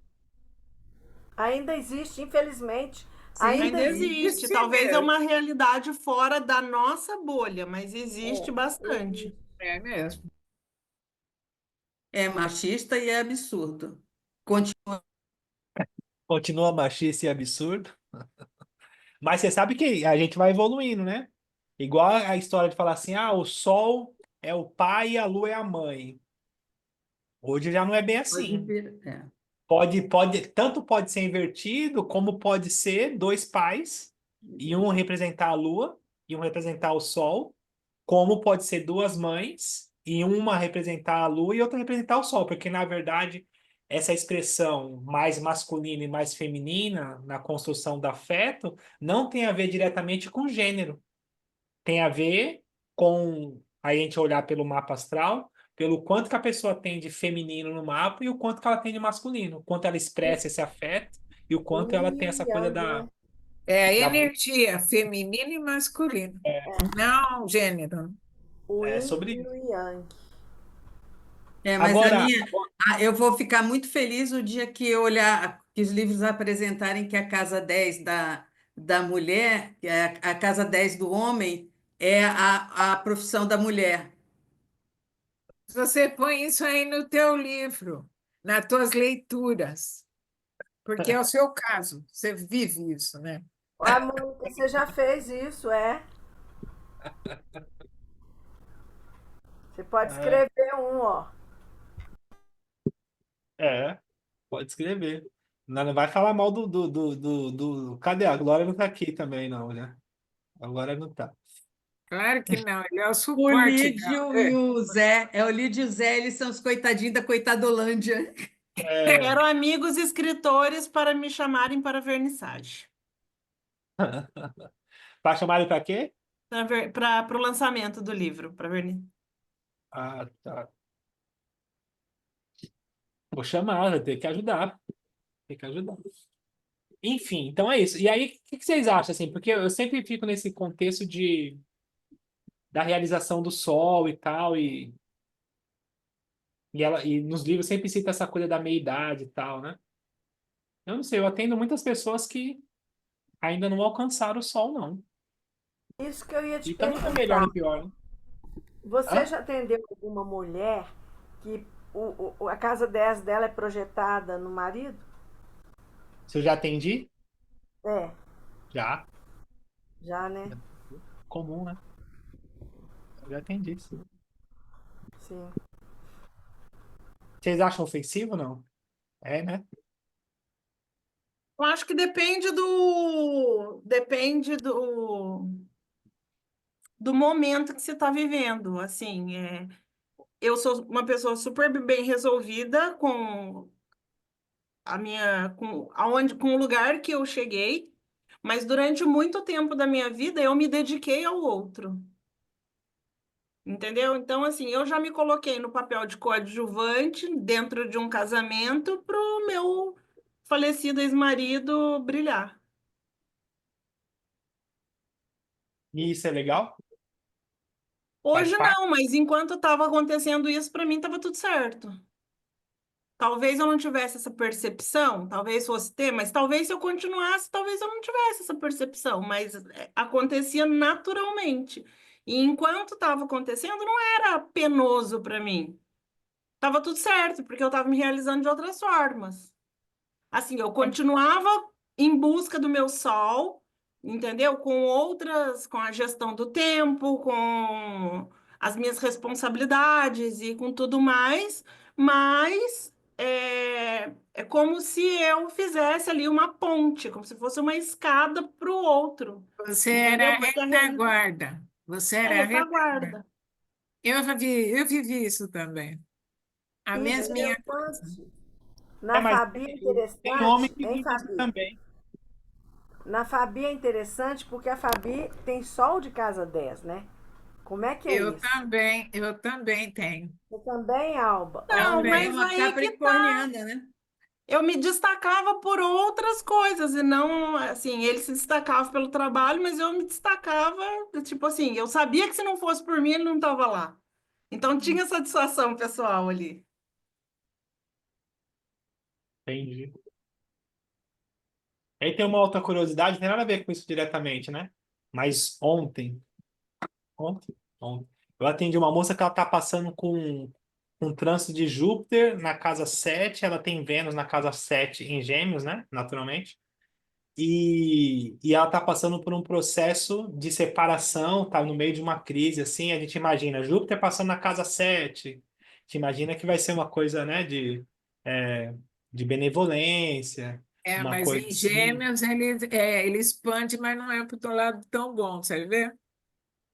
Ainda existe, infelizmente,
Sim,
ainda
Ainda
existe.
existe.
Existe
Talvez é
mesmo.
uma realidade fora da nossa bolha, mas existe bastante.
Existe.
É mesmo.
é machista e é absurdo. Continua.
Continua machista e absurdo. Mas você sabe que a gente vai evoluindo, né? Igual a história de falar assim, o sol é o pai e a lua é a mãe. Hoje já não é bem
Pode
assim.
vir. É.
Tanto pode ser invertido, como pode ser dois pais, e um representar a lua e um representar o sol, como pode ser duas mães, e uma representar a lua e outra representar o sol, porque na verdade essa expressão mais masculina e mais feminina na construção do afeto não tem a ver diretamente com gênero, tem a ver com a gente olhar pelo mapa astral, pelo quanto que a pessoa tem de feminino no mapa e o quanto que ela tem de masculino, o quanto ela expressa esse afeto e o
O
quanto ela tem
yin
essa
e
coisa
yang,
da,
né?
É a
da
energia feminina e masculina, não gênero.
O yin
sobre
e o
isso.
yang.
Mas a
Agora,
minha, eu vou ficar muito feliz o dia que eu olhar, que os livros apresentarem que a casa 10 da mulher, que é a casa 10 do homem, é a profissão da mulher.
Você põe isso aí no teu livro, nas tuas leituras, porque é o seu caso, você vive isso, né?
Ah, Mônica, você já fez isso, é? Você pode
é,
escrever um, ó.
é, pode escrever. Não vai falar mal Cadê? A Glória não tá aqui também, não, né? A Glória não tá.
Claro que não, ele é o
O
suporte dela.
Lídio e o Zé, o Lídio e o Zé, eles são os coitadinhos da coitadolândia.
É.
Quero amigos escritores para me chamarem para vernissage.
Para chamar ele para quê?
Para o lançamento do livro, para verni.
Ah, tá. Vou chamar, vai ter que ajudar. Tem que ajudar. Enfim, então é isso. E aí, o que vocês acham, assim? Porque eu sempre fico nesse contexto da realização do sol e tal, e nos livros sempre cita essa coisa da meia-idade e tal, né? Eu não sei, eu atendo muitas pessoas que ainda não alcançaram o sol, não.
Isso que eu ia te
E também não é melhor
perguntar.
nem pior, né?
Você
Hã?
já atendeu alguma mulher que a casa 10 dela é projetada no marido?
Se eu já atendi?
É,
Já.
já, né?
Comum, né? Eu já atendi, sim.
Sim.
Vocês acham ofensivo ou não? É, né?
Eu acho que depende do momento que você está vivendo. Assim, eu sou uma pessoa super bem resolvida com o lugar que eu cheguei, mas durante muito tempo da minha vida eu me dediquei ao outro. Entendeu? Então, assim, eu já me coloquei no papel de coadjuvante dentro de um casamento para o meu falecido ex-marido brilhar.
E isso é legal? Faz
Hoje
parte?
não, mas enquanto estava acontecendo isso, para mim estava tudo certo. Talvez eu não tivesse essa percepção, talvez fosse ter, mas talvez se eu continuasse, talvez eu não tivesse essa percepção, mas acontecia naturalmente. E enquanto estava acontecendo, não era penoso para mim. Tava tudo certo, porque eu estava me realizando de outras formas. Assim, eu continuava em busca do meu sol, entendeu? Com a gestão do tempo, com as minhas responsabilidades e com tudo mais, mas é como se eu fizesse ali uma ponte, como se fosse uma escada para o outro,
Você
entendeu?
era
Porque a realidade
retaguarda. Você
é
era a retaguarda.
retaguarda.
Eu vivi isso também. A mesminha coisa.
Interessante.
É,
Na
mas
Fabi é
tem homem
interessante,
que
hein,
vive isso
Fabi?
também.
Na Fabi é interessante porque a Fabi tem sol de casa 10, né? Como é que é isso?
Eu também tenho.
Você também, Alba?
Não,
É
Também.
mas
uma
aí que tá.
capricorniana, né?
Eu me destacava por outras coisas e não, assim, ele se destacava pelo trabalho, mas eu me destacava, tipo assim, eu sabia que se não fosse por mim, ele não estava lá. Então tinha satisfação pessoal ali.
Entendi. Aí tem uma outra curiosidade, não tem nada a ver com isso diretamente, né? Mas ontem, eu atendi uma moça que ela tá passando com um trânsito de Júpiter na casa 7. Ela tem Vênus na casa 7 em Gêmeos, né? Naturalmente. E ela tá passando por um processo de separação, tá no meio de uma crise, assim, a gente imagina Júpiter passando na casa 7. A gente imagina que vai ser uma coisa, né, é, de benevolência, uma
Mas
coisa
em
assim.
Gêmeos ele expande, mas não é para o lado tão bom, você vê?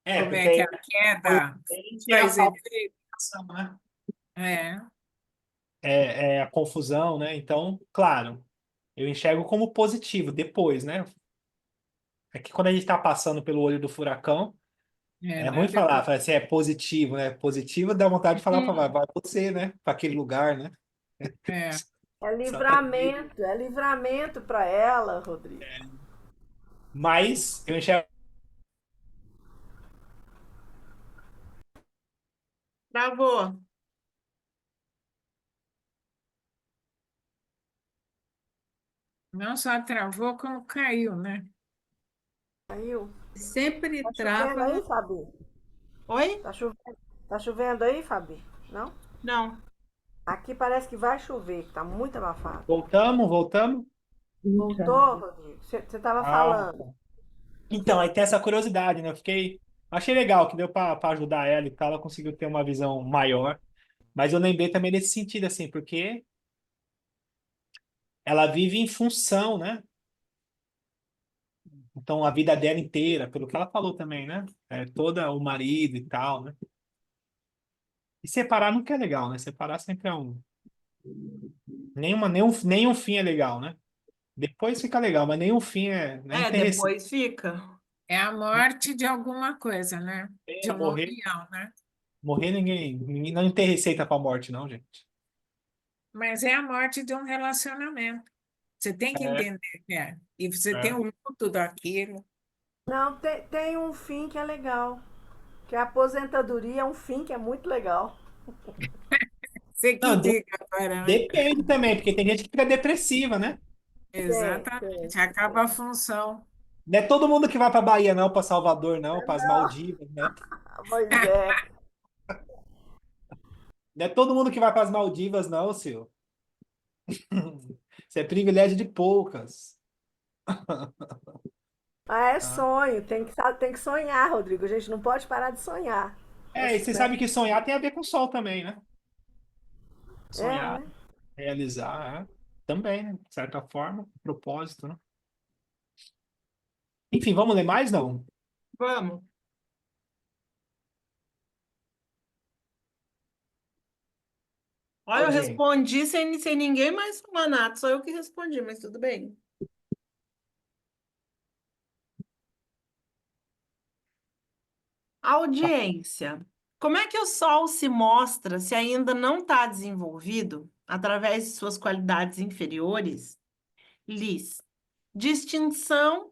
É,
Como
porque
é que
aí
a queda
tem a
faz
falta
efeito?
de ação, né?
É,
É a confusão, né? Então, claro, eu enxergo como positivo depois, né? É que quando a gente está passando pelo olho do furacão, é ruim
nada.
falar assim, é positivo, né? Positivo dá vontade de falar para vai você, né? Para aquele lugar, né?
É.
Só tá-
É livramento para ela, Rodrigo.
Mas eu enxergo.
Travou.
Não só travou, como caiu, né?
Caiu.
Sempre
Tá chovendo
trava.
aí, Fabi?
Oi?
Tá chovendo aí, Fabi? Não?
Não.
Aqui parece que vai chover, que tá muito abafado.
Voltamos.
Voltou, Rodrigo? Você tava
Ah,
falando.
tá. Então, aí tem essa curiosidade, né? Eu fiquei. Achei legal que deu para ajudar ela e tal. Ela conseguiu ter uma visão maior. Mas eu lembrei também nesse sentido, assim, porque ela vive em função, né? Então, a vida dela inteira, pelo que ela falou também, né? É, toda o marido e tal, né? E separar nunca é legal, né? Separar sempre é um. Nenhum fim é legal, né? Depois fica legal, mas nenhum fim é interessante.
Depois fica.
É a morte de alguma coisa, né? De
É,
uma
morrer,
união, né?
morrer ninguém não tem receita para morte, não, gente.
Mas é a morte de um relacionamento. Você tem que
É,
entender que é. E você tem
é.
o luto daquilo.
Não, tem um fim que é legal. Que a aposentadoria é um fim que é muito legal.
Você que
Não,
diga agora, né?
depende também, porque tem gente que fica depressiva, né?
Tem.
Exatamente. Acaba a função.
Não é todo mundo que vai para Bahia, não, para Salvador, não, para as Maldivas, né?
Pois é.
Não é todo mundo que vai para as Maldivas, não, Sil. Isso é privilégio de poucas.
Ah, é
Tá?
sonho, tem que sonhar, Rodrigo. A gente não pode parar de sonhar.
E você
Né?
sabe que sonhar tem a ver com sol também, né?
É,
Sonhar,
né?
realizar, também, né? De certa forma, propósito, né? Enfim, vamos ler mais, não?
Vamos. Olha, eu
Audiência.
respondi sem ninguém mais falar nada, só eu que respondi, mas tudo bem. Audiência. Como é que o Sol se mostra se ainda não está desenvolvido através de suas qualidades inferiores? Liz. Distinções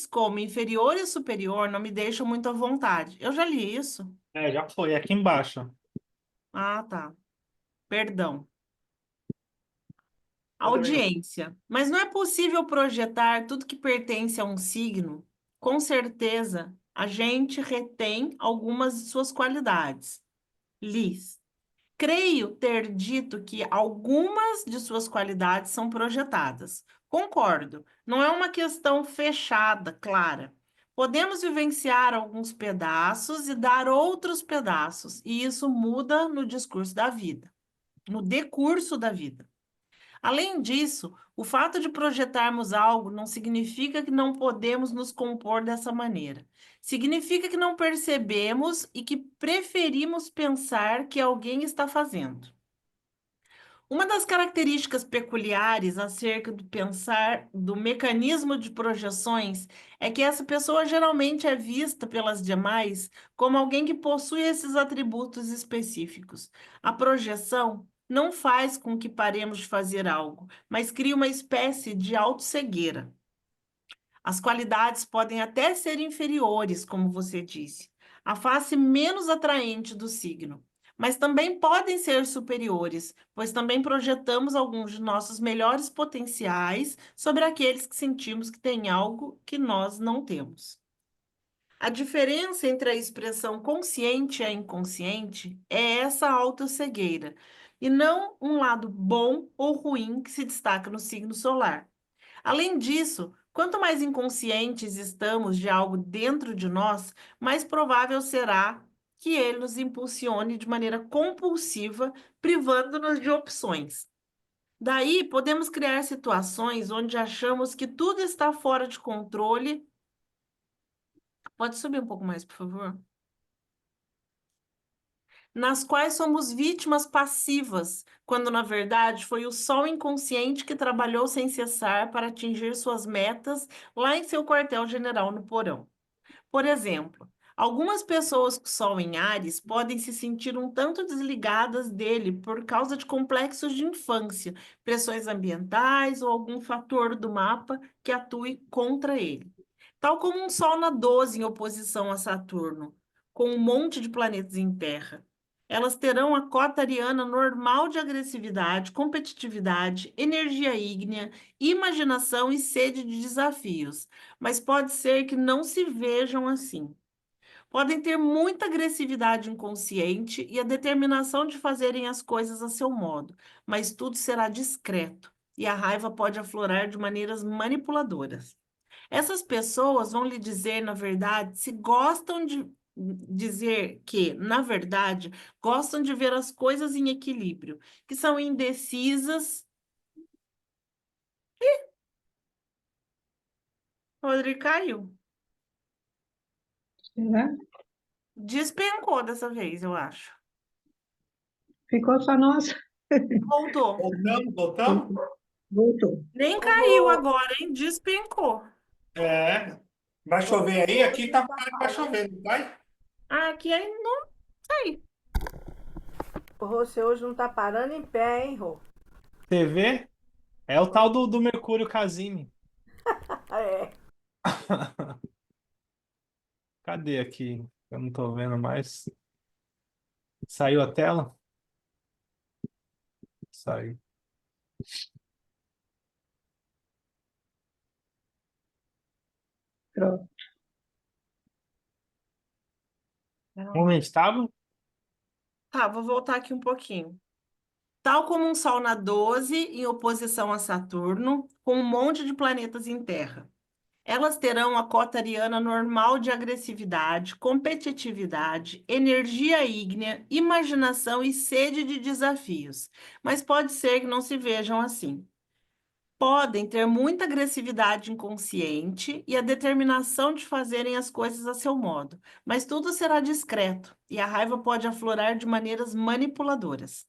como inferior e superior não me deixam muito à vontade. Eu já li isso.
Já foi, aqui embaixo.
Ah, tá. Perdão.
Tudo bem.
Audiência. Mas não é possível projetar tudo que pertence a um signo? Com certeza, a gente retém algumas de suas qualidades. Liz. Creio ter dito que algumas de suas qualidades são projetadas. Concordo. Não é uma questão fechada, clara. Podemos vivenciar alguns pedaços e dar outros pedaços, e isso muda no discurso da vida, no decurso da vida. Além disso, o fato de projetarmos algo não significa que não podemos nos compor dessa maneira. Significa que não percebemos e que preferimos pensar que alguém está fazendo. Uma das características peculiares acerca do pensar do mecanismo de projeções é que essa pessoa geralmente é vista pelas demais como alguém que possui esses atributos específicos. A projeção não faz com que paremos de fazer algo, mas cria uma espécie de autocegueira. As qualidades podem até ser inferiores, como você disse, a face menos atraente do signo, mas também podem ser superiores, pois também projetamos alguns de nossos melhores potenciais sobre aqueles que sentimos que têm algo que nós não temos. A diferença entre a expressão consciente e a inconsciente é essa autocegueira, e não um lado bom ou ruim que se destaca no signo solar. Além disso, quanto mais inconscientes estamos de algo dentro de nós, mais provável será que ele nos impulsione de maneira compulsiva, privando-nos de opções. Daí, podemos criar situações onde achamos que tudo está fora de controle. Pode subir um pouco mais, por favor? Nas quais somos vítimas passivas, quando na verdade foi o sol inconsciente que trabalhou sem cessar para atingir suas metas lá em seu quartel-general no porão. Por exemplo, algumas pessoas com sol em Áries podem se sentir um tanto desligadas dele por causa de complexos de infância, pressões ambientais ou algum fator do mapa que atue contra ele. Tal como um Sol na 12 em oposição a Saturno, com um monte de planetas em Terra. Elas terão a cota ariana normal de agressividade, competitividade, energia ígnea, imaginação e sede de desafios, mas pode ser que não se vejam assim. Podem ter muita agressividade inconsciente e a determinação de fazerem as coisas a seu modo, mas tudo será discreto e a raiva pode aflorar de maneiras manipuladoras. Essas pessoas vão lhe dizer, na verdade, se gostam de dizer que, na verdade, gostam de ver as coisas em equilíbrio, que são indecisas. Rodrigo caiu.
Será?
Despencou dessa vez, eu acho.
Ficou só nossa.
Voltou.
Voltamos?
Voltou.
Nem caiu
Ô,
agora, hein? Despencou.
Vai chover aí? Aqui
hoje não
tá,
tá
tá
parando.
chovendo, vai?
Aqui ainda não sei.
O você hoje não tá parando em pé, hein, Rô?
TV? É o tal do Mercúrio Casini.
É.
Cadê aqui? Eu não tô vendo mais. Saiu a tela? Saiu.
Pronto.
Onde a gente estava?
Tá, vou voltar aqui um pouquinho. Tal como um Sol na 12 em oposição a Saturno, com um monte de planetas em Terra. Elas terão a cota ariana normal de agressividade, competitividade, energia ígnea, imaginação e sede de desafios, mas pode ser que não se vejam assim. Podem ter muita agressividade inconsciente e a determinação de fazerem as coisas a seu modo, mas tudo será discreto e a raiva pode aflorar de maneiras manipuladoras.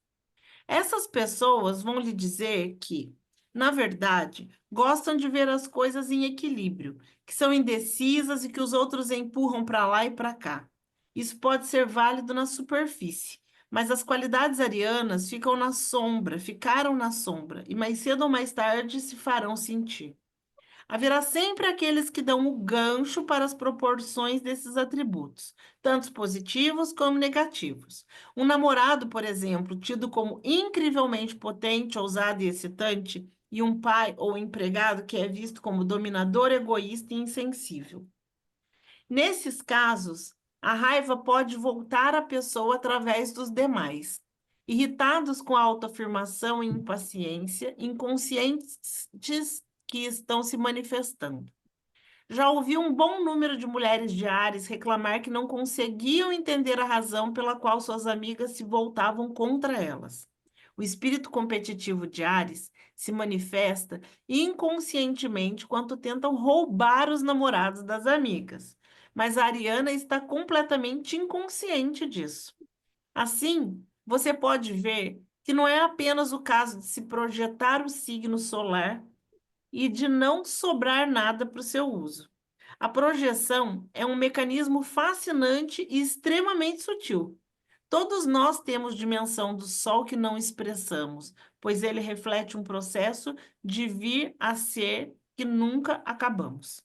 Essas pessoas vão lhe dizer que, na verdade, gostam de ver as coisas em equilíbrio, que são indecisas e que os outros empurram para lá e para cá. Isso pode ser válido na superfície, mas as qualidades arianas ficaram na sombra, e mais cedo ou mais tarde se farão sentir. Haverá sempre aqueles que dão o gancho para as proporções desses atributos, tanto positivos como negativos. Um namorado, por exemplo, tido como incrivelmente potente, ousado e excitante, e um pai ou empregado que é visto como dominador, egoísta e insensível. Nesses casos, a raiva pode voltar à pessoa através dos demais. Irritados com a autoafirmação e impaciência, inconscientes que estão se manifestando. Já ouvi um bom número de mulheres de Áries reclamar que não conseguiam entender a razão pela qual suas amigas se voltavam contra elas. O espírito competitivo de Áries se manifesta inconscientemente quando tentam roubar os namorados das amigas, mas a Ariana está completamente inconsciente disso. Assim, você pode ver que não é apenas o caso de se projetar o signo solar e de não sobrar nada para o seu uso. A projeção é um mecanismo fascinante e extremamente sutil. Todos nós temos dimensão do Sol que não expressamos, pois ele reflete um processo de vir a ser que nunca acabamos.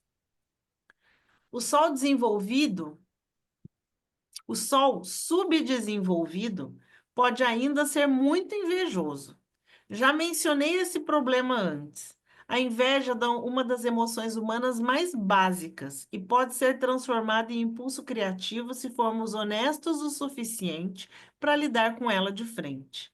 O Sol desenvolvido, o Sol subdesenvolvido, pode ainda ser muito invejoso. Já mencionei esse problema antes. A inveja é uma das emoções humanas mais básicas e pode ser transformada em impulso criativo se formos honestos o suficiente para lidar com ela de frente.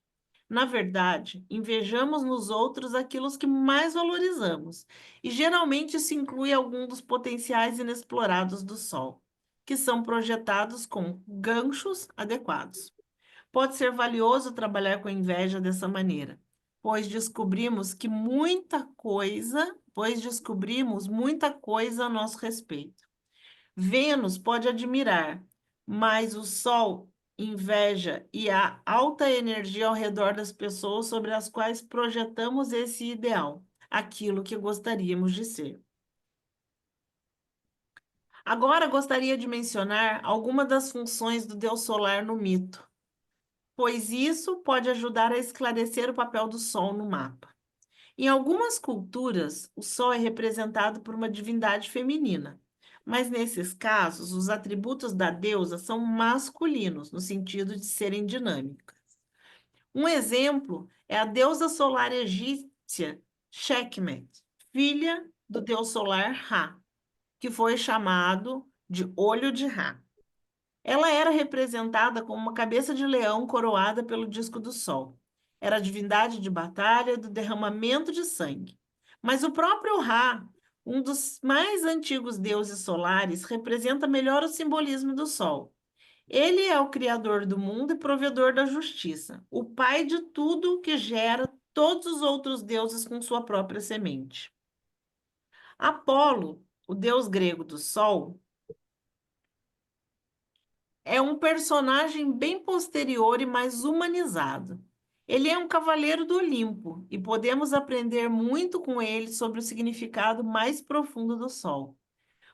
Na verdade, invejamos nos outros aquilo que mais valorizamos, e geralmente isso inclui algum dos potenciais inexplorados do Sol, que são projetados com ganchos adequados. Pode ser valioso trabalhar com inveja dessa maneira, pois descobrimos muita coisa a nosso respeito. Vênus pode admirar, mas o Sol inveja e a alta energia ao redor das pessoas sobre as quais projetamos esse ideal, aquilo que gostaríamos de ser. Agora gostaria de mencionar algumas das funções do Deus solar no mito, pois isso pode ajudar a esclarecer o papel do Sol no mapa. Em algumas culturas, o Sol é representado por uma divindade feminina, mas nesses casos, os atributos da deusa são masculinos, no sentido de serem dinâmicas. Um exemplo é a deusa solar egípcia Sekhmet, filha do deus solar Ra, que foi chamado de Olho de Ra. Ela era representada como uma cabeça de leão coroada pelo disco do sol. Era a divindade de batalha do derramamento de sangue. Mas o próprio Ra, um dos mais antigos deuses solares, representa melhor o simbolismo do sol. Ele é o criador do mundo e provedor da justiça, o pai de tudo que gera todos os outros deuses com sua própria semente. Apolo, o deus grego do sol, é um personagem bem posterior e mais humanizado. Ele é um cavaleiro do Olimpo e podemos aprender muito com ele sobre o significado mais profundo do Sol.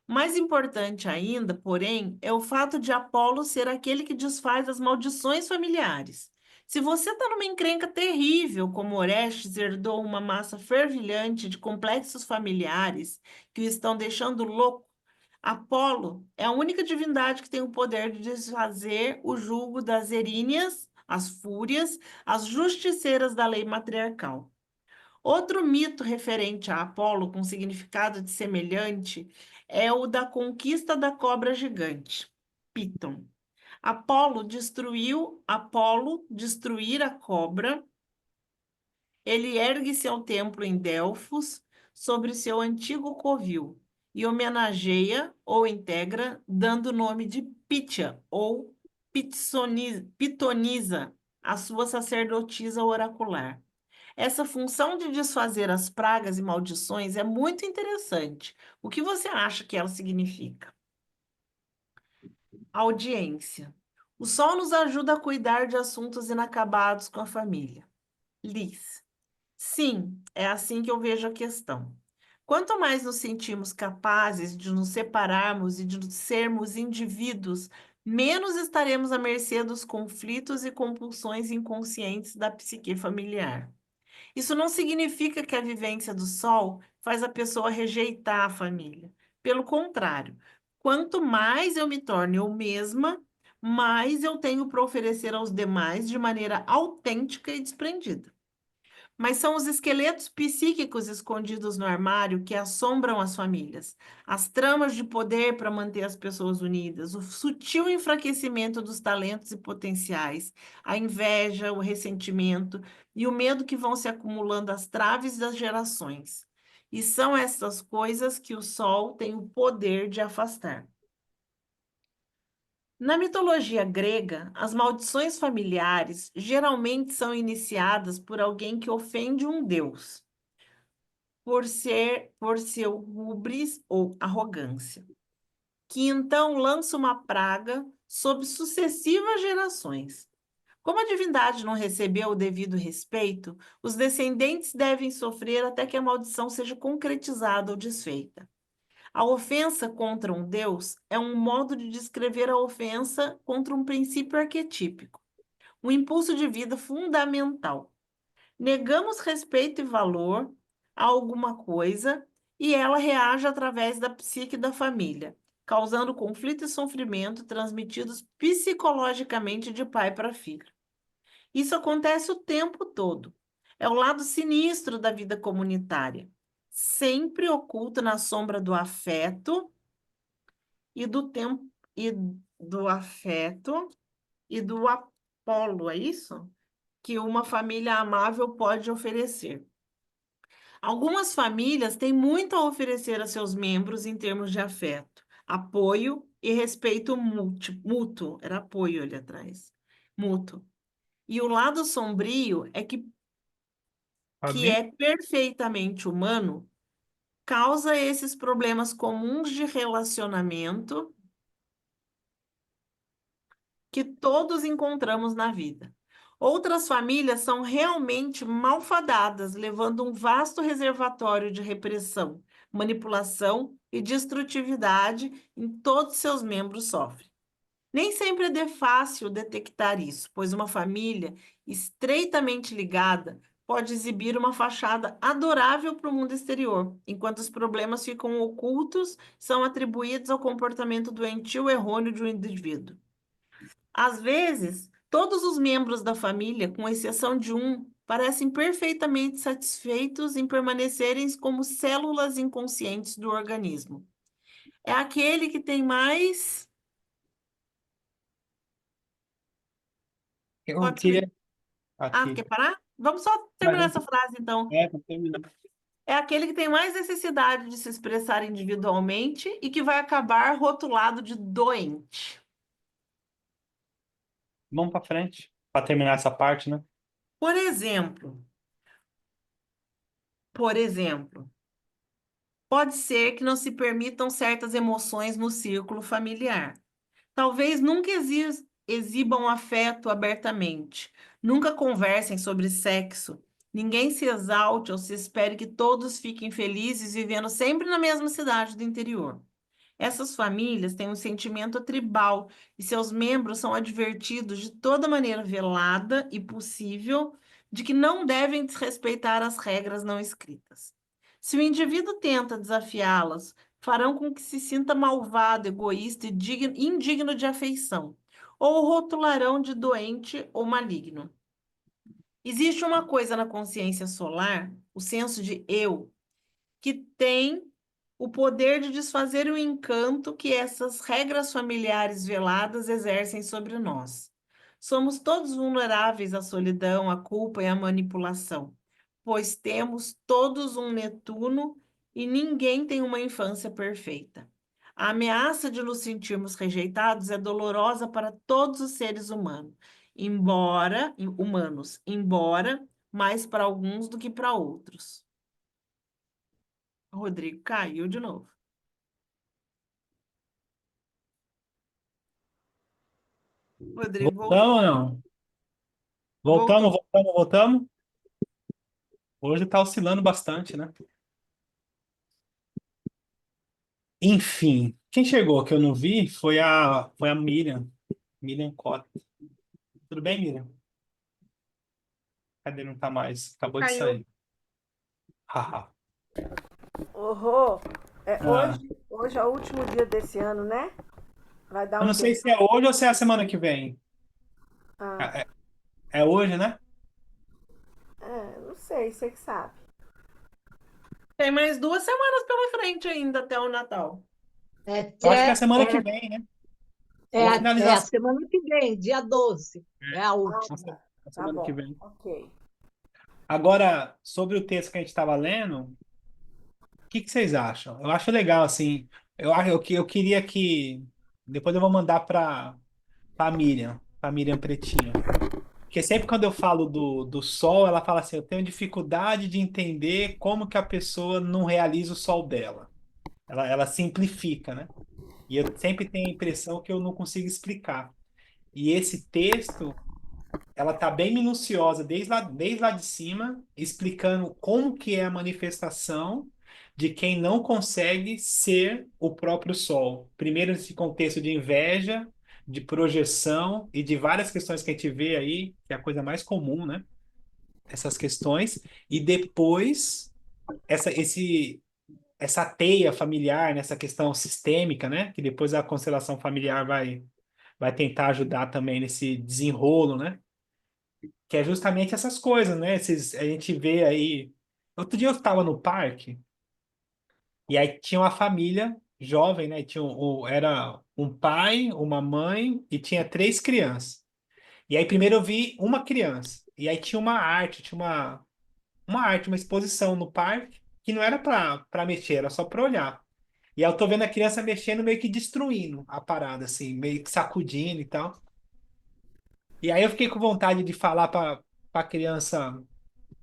Mais importante ainda, porém, é o fato de Apolo ser aquele que desfaz as maldições familiares. Se você está numa encrenca terrível, como Orestes herdou uma massa fervilhante de complexos familiares que o estão deixando louco, Apolo é a única divindade que tem o poder de desfazer o jugo das eríneas, as fúrias, as justiceiras da lei matriarcal. Outro mito referente a Apolo com significado de semelhante é o da conquista da cobra gigante, Piton. Apolo destruir a cobra. Ele ergue seu templo em Delfos sobre seu antigo covil e homenageia ou integra, dando o nome de Pitia ou Pitonisa, a sua sacerdotisa oracular. Essa função de desfazer as pragas e maldições é muito interessante. O que você acha que ela significa? Audiência. O sol nos ajuda a cuidar de assuntos inacabados com a família. Liz. Sim, é assim que eu vejo a questão. Quanto mais nos sentimos capazes de nos separarmos e de sermos indivíduos, menos estaremos à mercê dos conflitos e compulsões inconscientes da psique familiar. Isso não significa que a vivência do sol faz a pessoa rejeitar a família. Pelo contrário, quanto mais eu me torno eu mesma, mais eu tenho para oferecer aos demais de maneira autêntica e desprendida. Mas são os esqueletos psíquicos escondidos no armário que assombram as famílias, as tramas de poder para manter as pessoas unidas, o sutil enfraquecimento dos talentos e potenciais, a inveja, o ressentimento e o medo que vão se acumulando às traves das gerações. E são essas coisas que o sol tem o poder de afastar. Na mitologia grega, as maldições familiares geralmente são iniciadas por alguém que ofende um deus, por seu hubris ou arrogância, que então lança uma praga sobre sucessivas gerações. Como a divindade não recebeu o devido respeito, os descendentes devem sofrer até que a maldição seja concretizada ou desfeita. A ofensa contra um Deus é um modo de descrever a ofensa contra um princípio arquetípico, um impulso de vida fundamental. Negamos respeito e valor a alguma coisa e ela reage através da psique da família, causando conflito e sofrimento transmitidos psicologicamente de pai para filho. Isso acontece o tempo todo. É o lado sinistro da vida comunitária, sempre oculto na sombra do afeto e do tempo e do afeto e do Apolo, é isso? Que uma família amável pode oferecer. Algumas famílias têm muito a oferecer a seus membros em termos de afeto, apoio e respeito mútuo. Era apoio ali atrás. Mútuo. E o lado sombrio é que
Fabi?
é perfeitamente humano, causa esses problemas comuns de relacionamento que todos encontramos na vida. Outras famílias são realmente malfadadas, levando um vasto reservatório de repressão, manipulação e destrutividade em todos seus membros sofrem. Nem sempre é fácil detectar isso, pois uma família estreitamente ligada pode exibir uma fachada adorável para o mundo exterior, enquanto os problemas ficam ocultos, são atribuídos ao comportamento doentio errôneo de um indivíduo. Às vezes, todos os membros da família, com exceção de um, parecem perfeitamente satisfeitos em permanecerem como células inconscientes do organismo. É aquele que tem mais.
Eu
Pode ser.
queria
Ah,
aqui.
quer parar? Vamos só
Mas
terminar essa frase, então.
pra terminar.
É aquele que tem mais necessidade de se expressar individualmente e que vai acabar rotulado de doente.
Vamos para frente, para terminar essa parte, né?
Por exemplo, por exemplo, pode ser que não se permitam certas emoções no círculo familiar. Talvez nunca exibam afeto abertamente, nunca conversem sobre sexo, ninguém se exalte ou se espere que todos fiquem felizes vivendo sempre na mesma cidade do interior. Essas famílias têm um sentimento tribal e seus membros são advertidos de toda maneira velada e possível de que não devem desrespeitar as regras não escritas. Se o indivíduo tenta desafiá-las, farão com que se sinta malvado, egoísta e indigno de afeição, ou o rotularão de doente ou maligno. Existe uma coisa na consciência solar, o senso de eu, que tem o poder de desfazer o encanto que essas regras familiares veladas exercem sobre nós. Somos todos vulneráveis à solidão, à culpa e à manipulação, pois temos todos um Netuno e ninguém tem uma infância perfeita. A ameaça de nos sentirmos rejeitados é dolorosa para todos os seres embora mais para alguns do que para outros. O Rodrigo caiu de novo. Rodrigo
Voltamos ou não?
voltou.
Voltamos. Hoje tá oscilando bastante, né? Enfim, quem chegou que eu não vi foi a Miriam. Miriam Cota. Tudo bem, Miriam? Cadê? Não tá mais. Acabou de
Caiu.
sair. Haha.
Ô, Rô,
Ah,
hoje é o último dia desse ano, né? Vai dar
eu
um
não sei
tempo.
se é hoje ou se é a semana que vem.
Ah,
É, é hoje, né?
não sei, você que sabe.
Tem mais 2 semanas pela frente ainda até o Natal.
É,
Eu acho que é a
é,
semana que
é,
vem, né?
é,
Ou
é a
finalização.
semana que vem, dia 12, é a
Ah,
última.
A
tá
semana que
bom.
vem.
Ok.
Agora, sobre o texto que a gente estava lendo, o que vocês acham? Eu acho legal, assim. Eu queria que. Depois eu vou mandar para Miriam Pretinha. Porque sempre quando eu falo do sol, ela fala assim: eu tenho dificuldade de entender como que a pessoa não realiza o sol dela. Ela simplifica, né? E eu sempre tenho a impressão que eu não consigo explicar. E esse texto, ela tá bem minuciosa desde lá de cima, explicando como que é a manifestação de quem não consegue ser o próprio sol. Primeiro, esse contexto de inveja, de projeção e de várias questões que a gente vê aí, que é a coisa mais comum, né? Essas questões. E depois, essa teia familiar, nessa questão sistêmica, né? Que depois a constelação familiar vai tentar ajudar também nesse desenrolo, né? Que é justamente essas coisas, né? A gente vê aí. Outro dia eu estava no parque e aí tinha uma família jovem, né? Era um pai, uma mãe e tinha 3 crianças. E aí primeiro eu vi uma criança e aí tinha uma arte, uma exposição no parque que não era para mexer, era só para olhar. E aí eu tô vendo a criança mexendo, meio que destruindo a parada, assim, meio que sacudindo e tal. E aí eu fiquei com vontade de falar pra criança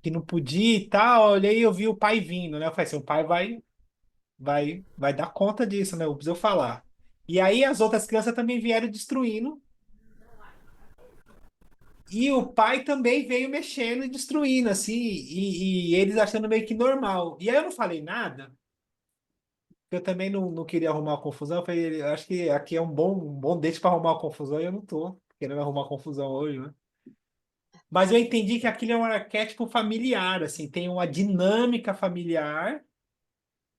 que não podia e tal. Olhei e eu vi o pai vindo, né? Eu falei assim, o pai vai dar conta disso, né? Não precisa eu falar. E aí as outras crianças também vieram destruindo. E o pai também veio mexendo e destruindo, assim, e eles achando meio que normal. E aí eu não falei nada, porque eu também não queria arrumar uma confusão. Eu falei, acho que aqui é um bom date para arrumar uma confusão e eu não tô querendo arrumar confusão hoje, né? Mas eu entendi que aquilo é um arquétipo familiar, assim, tem uma dinâmica familiar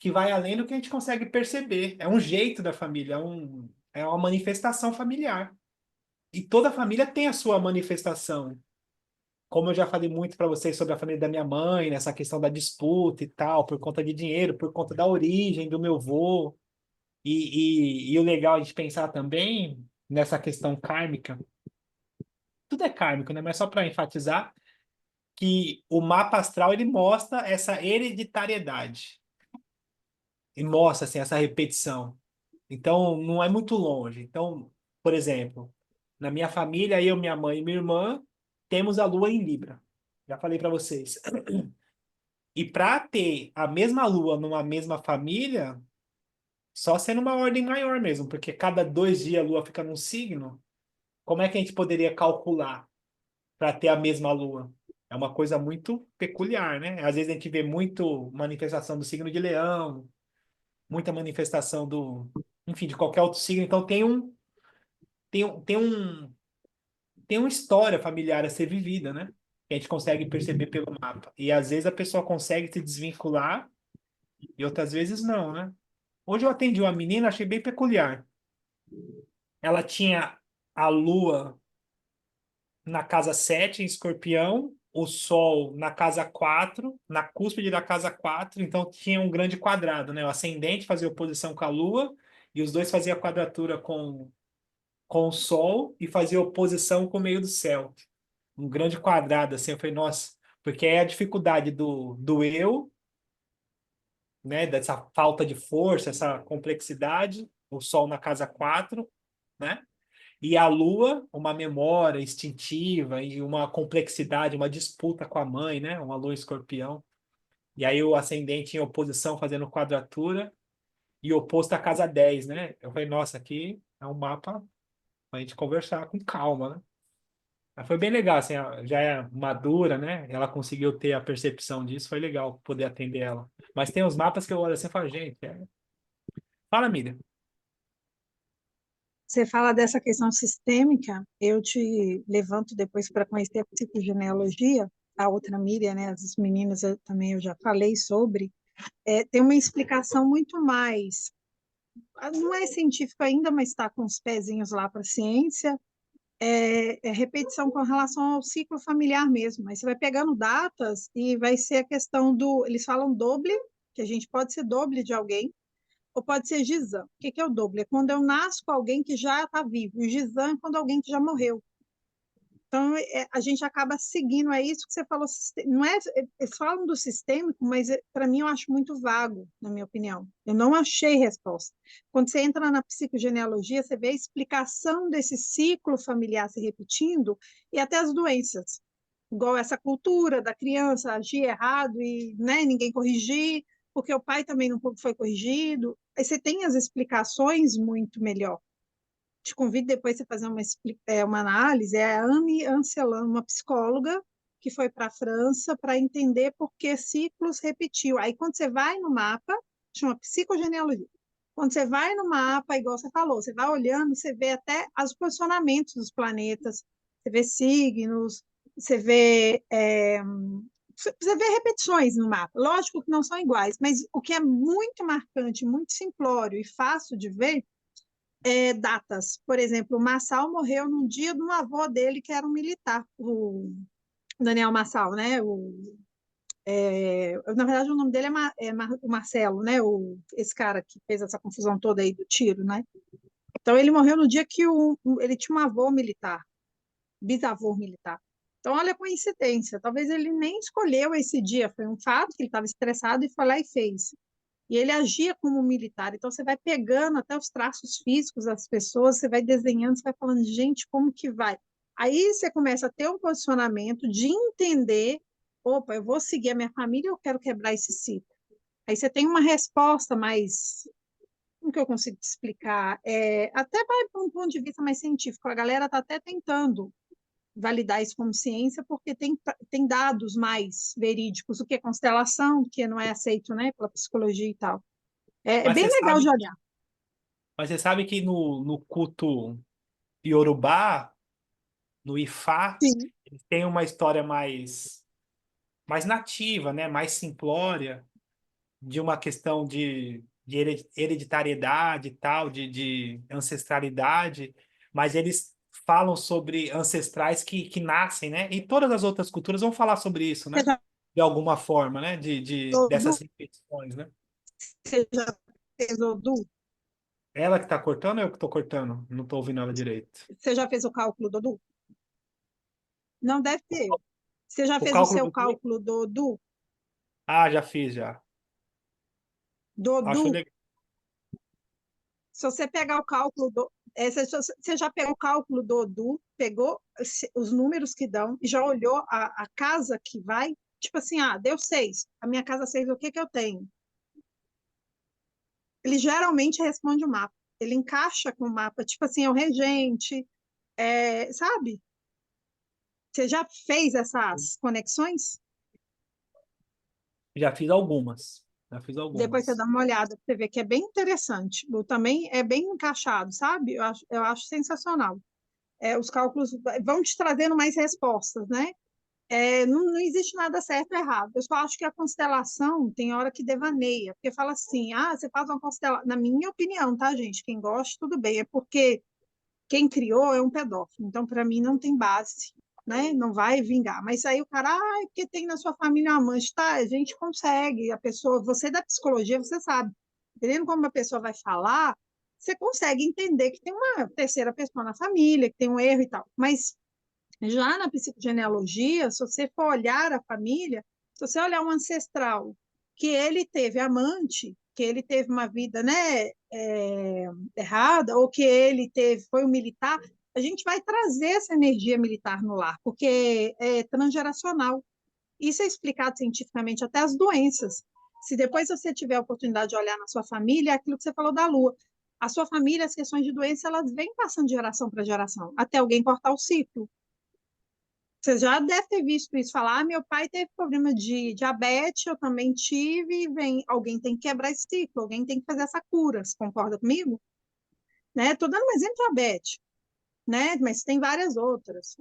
que vai além do que a gente consegue perceber. É um jeito da família, é uma manifestação familiar. E toda família tem a sua manifestação. Como eu já falei muito para vocês sobre a família da minha mãe, nessa questão da disputa e tal, por conta de dinheiro, por conta da origem do meu avô. E o legal de pensar também nessa questão kármica, tudo é kármico, né? Mas só para enfatizar que o mapa astral ele mostra essa hereditariedade e mostra assim, essa repetição. Então, não é muito longe. Então, por exemplo, na minha família, eu, minha mãe e minha irmã temos a lua em Libra. Já falei para vocês. E para ter a mesma lua numa mesma família, só sendo uma ordem maior mesmo, porque cada 2 dias a lua fica num signo. Como é que a gente poderia calcular para ter a mesma lua? É uma coisa muito peculiar, né? Às vezes a gente vê muito manifestação do signo de Leão, muita manifestação enfim, de qualquer outro signo. Então tem uma história familiar a ser vivida, né? Que a gente consegue perceber pelo mapa. E às vezes a pessoa consegue se desvincular e outras vezes não, né? Hoje eu atendi uma menina, achei bem peculiar. Ela tinha a lua na casa 7 em Escorpião o Sol na casa 4, na cúspide da casa 4, então tinha um grande quadrado, né? O ascendente fazia oposição com a Lua, e os dois faziam quadratura com o Sol e fazia oposição com o meio do céu. Um grande quadrado, assim, eu falei, nossa, porque é a dificuldade do eu, né? Dessa falta de força, essa complexidade, o Sol na casa 4, né? E a Lua, uma memória instintiva e uma complexidade, uma disputa com a mãe, né? Uma Lua em Escorpião. E aí o ascendente em oposição fazendo quadratura e oposto à casa 10, né? Eu falei, nossa, aqui é um mapa pra gente conversar com calma, né? Mas foi bem legal, assim, ela já é madura, né? Ela conseguiu ter a percepção disso, foi legal poder atender ela. Mas tem os mapas que eu olho assim e falo, gente, fala, Miriam.
Você fala dessa questão sistêmica, eu te levanto depois para conhecer a psicogenealogia, a outra Miriam, né, as meninas também eu já falei sobre, tem uma explicação muito mais, não é científico ainda, mas está com os pezinhos lá para a ciência, é repetição com relação ao ciclo familiar mesmo, mas você vai pegando datas e vai ser a questão eles falam doble, que a gente pode ser doble de alguém, ou pode ser Gizam. O que é o doble? É quando eu nasço com alguém que já está vivo. O Gizam é quando alguém que já morreu. Então, a gente acaba seguindo, é isso que você falou, não é, eles falam do sistêmico, mas para mim eu acho muito vago, na minha opinião. Eu não achei resposta. Quando você entra na psicogenealogia, você vê a explicação desse ciclo familiar se repetindo e até as doenças. Igual essa cultura da criança agir errado e, né, ninguém corrigir, porque o pai também não foi corrigido. Aí você tem as explicações muito melhor. Te convido depois a fazer uma análise. É a Anne Ancelan, uma psicóloga que foi para a França para entender por que ciclos repetiu. Aí, quando você vai no mapa, chama psicogenealogia. Quando você vai no mapa, igual você falou, você vai olhando, você vê até os posicionamentos dos planetas, você vê signos, você vê, você vê repetições no mapa. Lógico que não são iguais, mas o que é muito marcante, muito simplório e fácil de ver datas. Por exemplo, o Marçal morreu num dia de um avô dele que era um militar, o Daniel Marçal, né? Na verdade, o nome dele o Marcelo, né? Esse cara que fez essa confusão toda aí do tiro, né? Então, ele morreu no dia que ele tinha um avô militar, bisavô militar. Então, olha a coincidência. Talvez ele nem escolheu esse dia, foi um fato que ele estava estressado e foi lá e fez. E ele agia como militar. Então, você vai pegando até os traços físicos das pessoas, você vai desenhando, você vai falando, gente, como que vai? Aí você começa a ter um posicionamento de entender, opa, eu vou seguir a minha família, eu quero quebrar esse ciclo. Aí você tem uma resposta mais, como que eu consigo te explicar? Até vai para um ponto de vista mais científico. A galera está até tentando validar isso como ciência, porque tem dados mais verídicos, o que é constelação, que não é aceito, né, pela psicologia e tal. É
Mas
bem
você
legal de
sabe,
olhar.
mas você sabe que no culto Yorubá, no Ifá,
Sim.
eles têm uma história mais nativa, né? Mais simplória, de uma questão de hereditariedade e tal, de ancestralidade, mas eles falam sobre ancestrais que nascem, né? E todas as outras culturas vão falar sobre isso,
Você
né?
já,
De alguma forma, né? Dessas
Odu,
repetições, né?
você já fez Odu?
Ela que tá cortando ou eu que tô cortando? Não tô ouvindo ela direito.
Você já fez o cálculo do Odu? Não deve ter. Você já
O
fez o
cálculo
seu
do quê?
cálculo do Odu?
Ah, já fiz, já.
Do
Acho
Odu?
legal.
Se você pegar o cálculo você já pegou o cálculo do Odu, pegou os números que dão e já olhou a casa que vai? Tipo assim, deu 6. A minha casa 6, o que que eu tenho? Ele geralmente responde o mapa. Ele encaixa com o mapa, tipo assim, é o regente, sabe? Você já fez essas conexões?
Já fiz algumas. Já fiz
Depois você
algumas.
dá uma olhada, você vê que é bem interessante. Também é bem encaixado, sabe? Eu acho sensacional. Os cálculos vão te trazendo mais respostas, né? Não existe nada certo ou errado. Eu só acho que a constelação tem hora que devaneia, porque fala assim, você faz uma constelação. Na minha opinião, tá, gente? Quem gosta, tudo bem. É porque quem criou é um pedófilo. Então, para mim, não tem base. né? Não vai vingar. Mas aí o cara, porque tem na sua família uma amante, tá? A gente consegue, a pessoa, você da psicologia, você sabe, dependendo como a pessoa vai falar, você consegue entender que tem uma terceira pessoa na família, que tem um erro e tal. Mas já na psicogenealogia, se você for olhar a família, se você olhar um ancestral que ele teve amante, que ele teve uma vida, né, errada, ou que ele teve, foi um militar, a gente vai trazer essa energia militar no lar, porque é transgeracional. Isso é explicado cientificamente, até as doenças. Se depois você tiver a oportunidade de olhar na sua família, é aquilo que você falou da lua. A sua família, as questões de doença, elas vêm passando de geração para geração, até alguém cortar o ciclo. Você já deve ter visto isso, falar, meu pai teve problema de diabetes, eu também tive, alguém tem que quebrar esse ciclo, alguém tem que fazer essa cura, você concorda comigo? Né? Estou dando um exemplo de diabetes, né? Mas tem várias outras.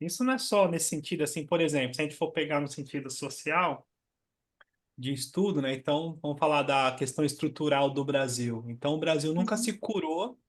Isso não é só nesse sentido, assim, por exemplo, se a gente for pegar no sentido social de estudo, né? Então, vamos falar da questão estrutural do Brasil. Então, o Brasil nunca se curou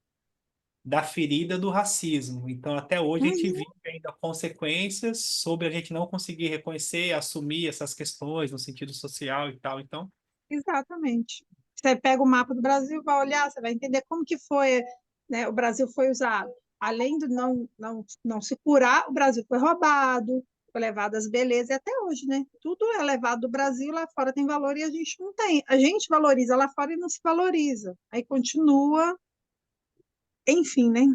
da ferida do racismo. Então, até hoje, a gente
Uhum,
vive ainda consequências sobre a gente não conseguir reconhecer, assumir essas questões no sentido social e tal. Então,
exatamente. Você pega o mapa do Brasil, vai olhar, você vai entender como que foi, né? O Brasil foi usado. Além de não se curar, o Brasil foi roubado, foi levado às belezas, e até hoje, né? Tudo é levado do Brasil, lá fora tem valor e a gente não tem. A gente valoriza lá fora e não se valoriza. Aí continua, enfim, né?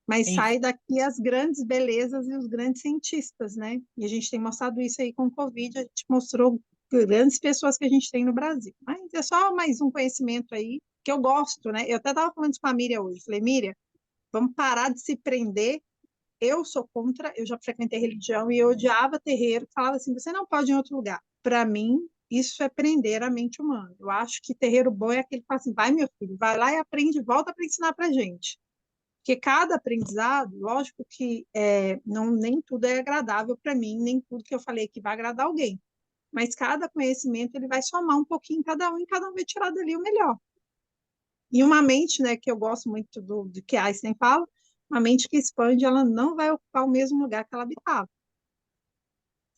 Mas
enfim,
sai daqui as grandes belezas e os grandes cientistas, né? E a gente tem mostrado isso aí com o Covid, a gente mostrou grandes pessoas que a gente tem no Brasil. Mas é só mais um conhecimento aí que eu gosto, né? Eu até estava falando isso com a Miriam hoje. Falei, Miriam, vamos parar de se prender. Eu sou contra, eu já frequentei religião e eu odiava terreiro, falava assim, você não pode ir em outro lugar. Para mim, isso é prender a mente humana. Eu acho que terreiro bom é aquele que fala assim, vai meu filho, vai lá e aprende, volta para ensinar para gente. Porque cada aprendizado, lógico que não, nem tudo é agradável para mim, nem tudo que eu falei aqui vai agradar alguém. Mas cada conhecimento ele vai somar um pouquinho em cada um e cada um vai tirar dali o melhor. E uma mente, né, que eu gosto muito do que Einstein fala, uma mente que expande, ela não vai ocupar o mesmo lugar que ela habitava.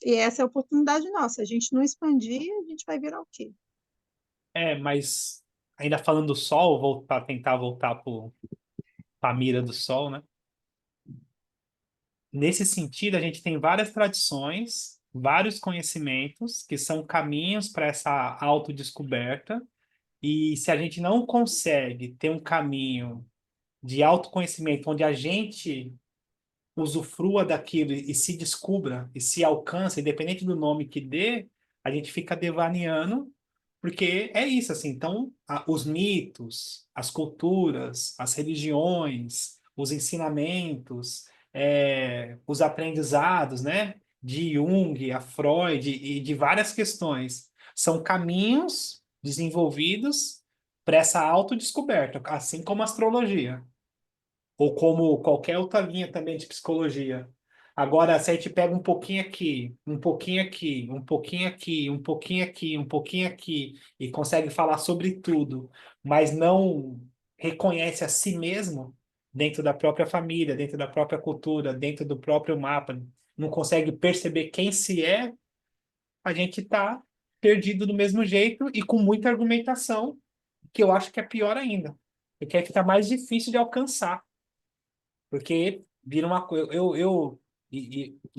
E essa é a oportunidade nossa. A gente não expandir, a gente vai virar o quê?
mas ainda falando do Sol, para tentar voltar para a mira do Sol, né? Nesse sentido, a gente tem várias tradições, vários conhecimentos que são caminhos para essa autodescoberta. E se a gente não consegue ter um caminho de autoconhecimento onde a gente usufrua daquilo e se descubra e se alcança, independente do nome que dê, a gente fica devaneando, porque é isso, assim. Então, os mitos, as culturas, as religiões, os ensinamentos, os aprendizados, né, de Jung, a Freud e de várias questões, são caminhos desenvolvidos para essa autodescoberta, assim como a astrologia ou como qualquer outra linha também de psicologia. Agora, se a gente pega um pouquinho aqui, um pouquinho aqui, um pouquinho aqui, um pouquinho aqui, um pouquinho aqui, e consegue falar sobre tudo, mas não reconhece a si mesmo dentro da própria família, dentro da própria cultura, dentro do próprio mapa, não consegue perceber quem se é, a gente está perdido do mesmo jeito e com muita argumentação, que eu acho que é pior ainda, porque aí fica mais difícil de alcançar. Porque vira uma coisa.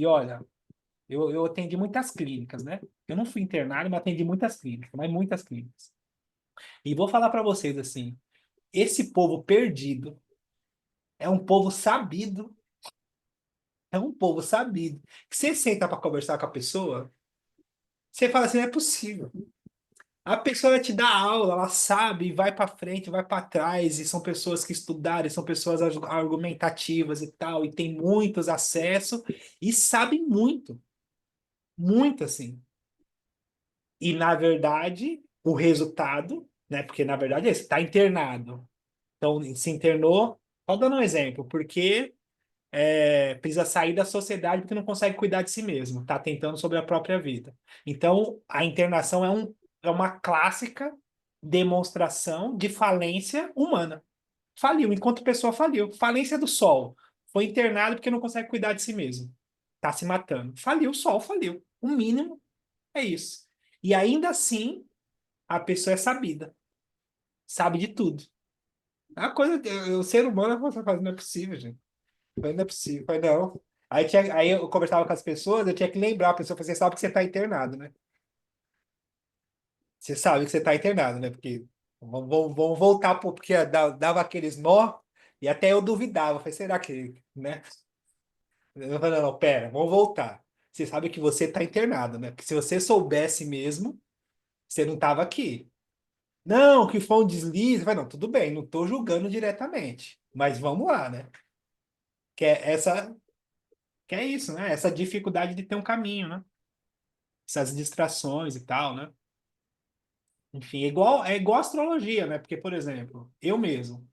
Olha, eu atendi muitas clínicas, né? Eu não fui internado, mas atendi muitas clínicas, mas muitas clínicas. E vou falar para vocês assim: esse povo perdido é um povo sabido, é um povo sabido. Que você senta para conversar com a pessoa, você fala assim: não é possível. A pessoa vai te dar aula, ela sabe, e vai para frente, vai para trás, e são pessoas que estudaram, e são pessoas argumentativas e tal, e tem muitos acessos, e sabem muito, muito assim. E, na verdade, o resultado, né, porque na verdade é esse, está internado. Então, se internou, só dando um exemplo, porque precisa sair da sociedade porque não consegue cuidar de si mesmo, está tentando sobre a própria vida. Então, a internação é uma clássica demonstração de falência humana. Faliu, enquanto pessoa faliu. Falência do sol. Foi internado porque não consegue cuidar de si mesmo. tá se matando. Faliu, o Sol faliu. O mínimo é isso. E ainda assim, a pessoa é sabida. Sabe de tudo. A coisa, o ser humano, você fala, não é possível, gente. Não é possível. Eu falei, não. Aí eu conversava com as pessoas, eu tinha que lembrar a pessoa, você sabe que você está internado, né? Você sabe que você está internado, né? Porque vamos voltar, porque dava aqueles nó, e até eu duvidava. Eu falei, será que, né? Eu falei, não, pera, vamos voltar. Você sabe que você está internado, né? Porque se você soubesse mesmo, você não estava aqui. Não, que foi um deslize. Eu falei, não, tudo bem, não estou julgando diretamente. Mas vamos lá, né? Que é essa, que é isso, né? Essa dificuldade de ter um caminho, né? Essas distrações e tal, né? Enfim, é igual a astrologia, né? Porque, por exemplo, eu mesmo,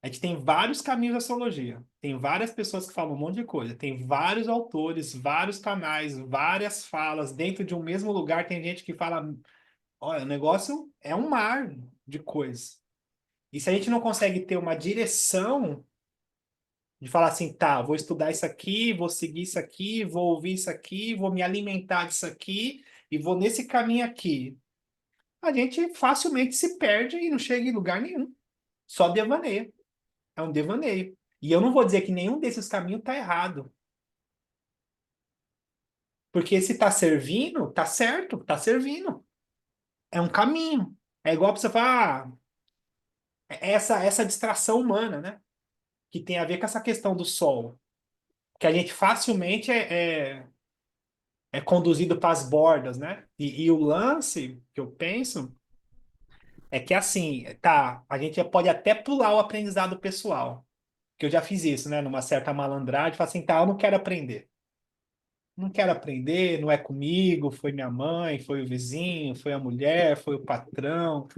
a gente tem vários caminhos da astrologia. Tem várias pessoas que falam um monte de coisa. Tem vários autores, vários canais, várias falas. Dentro de um mesmo lugar, tem gente que fala: olha, o negócio é um mar de coisas. E se a gente não consegue ter uma direção de falar assim, tá, vou estudar isso aqui, vou seguir isso aqui, vou ouvir isso aqui, vou me alimentar disso aqui e vou nesse caminho aqui, a gente facilmente se perde e não chega em lugar nenhum. Só devaneio. É um devaneio. E eu não vou dizer que nenhum desses caminhos está errado. Porque se está servindo, está certo, está servindo. É um caminho. É igual para você falar, essa distração humana, né? Que tem a ver com essa questão do sol. Que a gente facilmente é conduzido para as bordas, né? E o lance que eu penso é que assim, tá, a gente pode até pular o aprendizado pessoal. Que eu já fiz isso, né? Numa certa malandragem, falar assim, tá, eu não quero aprender. Não quero aprender, não é comigo, foi minha mãe, foi o vizinho, foi a mulher, foi o patrão.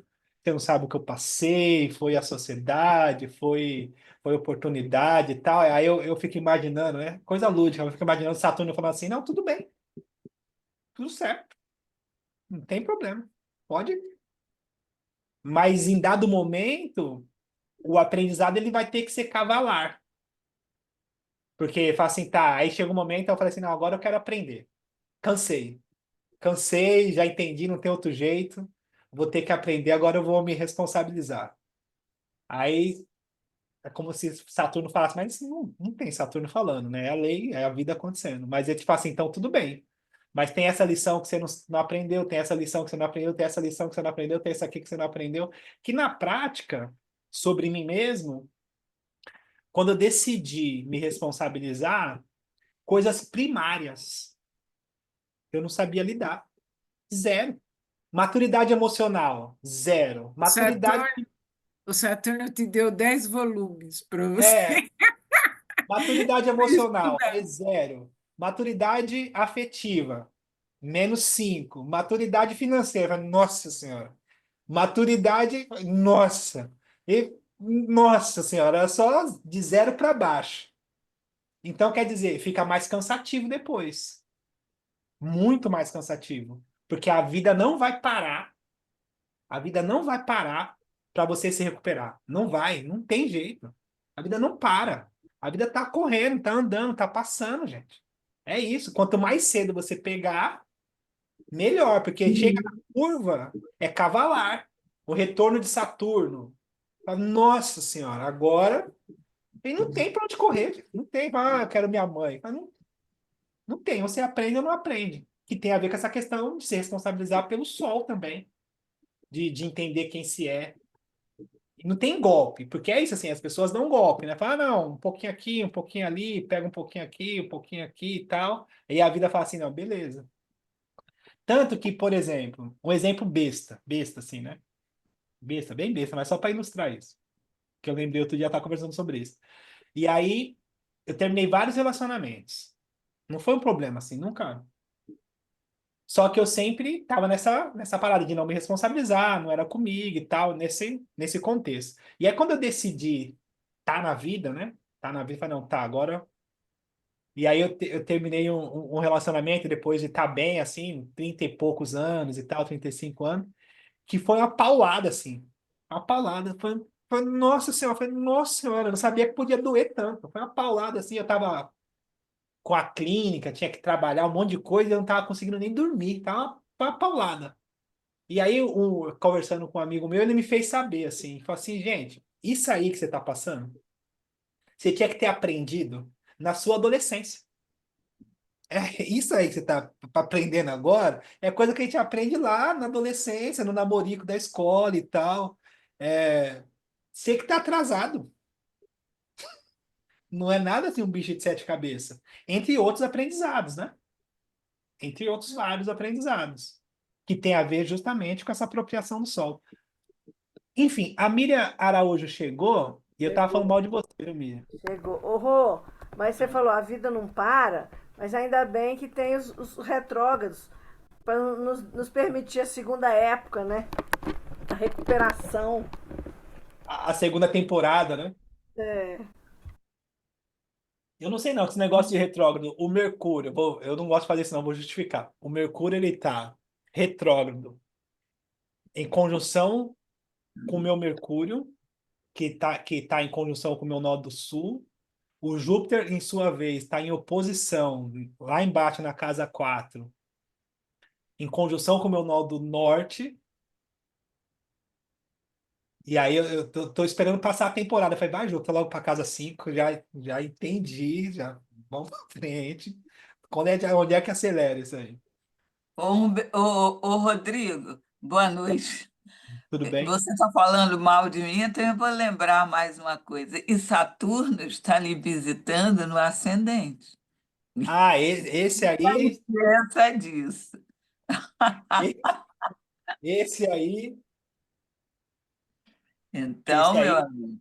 Você não sabe o que eu passei, foi a sociedade, foi oportunidade e tal. Aí eu fico imaginando, né? Coisa lúdica, eu fico imaginando Saturno falando assim, não, tudo bem, tudo certo, não tem problema, pode. Mas em dado momento, o aprendizado ele vai ter que ser cavalar. Porque fala assim, tá, aí chega um momento, eu falei assim, não, agora eu quero aprender. Cansei. Cansei, já entendi, não tem outro jeito. Vou ter que aprender, agora eu vou me responsabilizar. Aí é como se Saturno falasse, mas não tem Saturno falando, né? É a lei, é a vida acontecendo. Mas ele te fala assim, então tudo bem. Mas tem essa lição que você não aprendeu, tem essa lição que você não aprendeu, tem essa lição que você não aprendeu, tem essa aqui que você não aprendeu. Que na prática, sobre mim mesmo, quando eu decidi me responsabilizar, coisas primárias, eu não sabia lidar. Zero. Maturidade emocional, zero. Maturidade,
Saturno, o Saturno te deu 10 volumes para você
é, maturidade emocional,
estudar.
falei zero. Maturidade afetiva, -5. Maturidade financeira, nossa senhora. Maturidade, nossa. Nossa senhora, é só de zero para baixo. Então, quer dizer, fica mais cansativo depois. Muito mais cansativo. Porque a vida não vai parar. A vida não vai parar para você se recuperar. Não vai, não tem jeito. A vida não para. A vida tá correndo, tá andando, tá passando, gente. É isso. Quanto mais cedo você pegar, melhor, porque chega na curva, é cavalar. O retorno de Saturno. Nossa Senhora, agora e não tem para onde correr, gente. Não tem, eu quero minha mãe. Mas não tem, você aprende ou não aprende. Que tem a ver com essa questão de se responsabilizar pelo sol também, de entender quem se é. E não tem golpe, porque é isso assim, as pessoas dão golpe, né? Fala, não, um pouquinho aqui, um pouquinho ali, pega um pouquinho aqui e tal. E a vida fala assim, não, beleza. Tanto que, por exemplo, um exemplo besta assim, né? Besta, bem besta, mas só para ilustrar isso. Que eu lembrei outro dia estar conversando sobre isso. E aí, eu terminei vários relacionamentos. Não foi um problema, assim, nunca. Só que eu sempre estava nessa parada de não me responsabilizar, não era comigo e tal, nesse contexto. E aí, quando eu decidi estar na vida, né? Tá na vida, falei, não, tá, agora. E aí eu terminei um relacionamento depois de estar bem, assim, 30 e poucos anos e tal, 35 anos, que foi uma paulada, assim. Uma paulada. Nossa senhora, eu não sabia que podia doer tanto. Foi uma paulada, assim, eu tava com a clínica, tinha que trabalhar um monte de coisa, e eu não tava conseguindo nem dormir, tava uma paulada. E aí, conversando com um amigo meu, ele me fez saber, assim, falou assim, gente, isso aí que você tá passando, você tinha que ter aprendido na sua adolescência. É, isso aí que você tá aprendendo agora é coisa que a gente aprende lá na adolescência, no namorico da escola e tal. É, você que tá atrasado. Não é nada assim um bicho de sete cabeças. Entre outros aprendizados, né? Entre outros vários aprendizados. Que tem a ver justamente com essa apropriação do sol. Enfim, a Miriam Araújo chegou e eu tava falando
Chegou,
mal de você, viu, Miriam?
chegou. Ô, Rô, mas você falou, a vida não para, mas ainda bem que tem os retrógrados para nos permitir a segunda época, né? A recuperação.
A segunda temporada, né?
É,
Eu não sei não, esse negócio de retrógrado, o Mercúrio, eu não gosto de fazer isso não, vou justificar. O Mercúrio, ele tá retrógrado em conjunção com o meu Mercúrio, que tá em conjunção com o meu nó do Sul. O Júpiter, em sua vez, está em oposição, lá embaixo na casa 4, em conjunção com o meu nó do Norte. E aí eu tô esperando passar a temporada. Eu falei, vai, Ju, tô logo pra casa 5, já entendi, já vamos pra frente. Onde é que acelera isso aí?
Ô, Rodrigo, boa noite.
Tudo bem?
Você está falando mal de mim, então eu vou lembrar mais uma coisa. E Saturno está lhe visitando no ascendente.
Ah, esse
Não
aí,
esqueça disso.
e- esse aí, esse
Então, meu
aí,
amigo,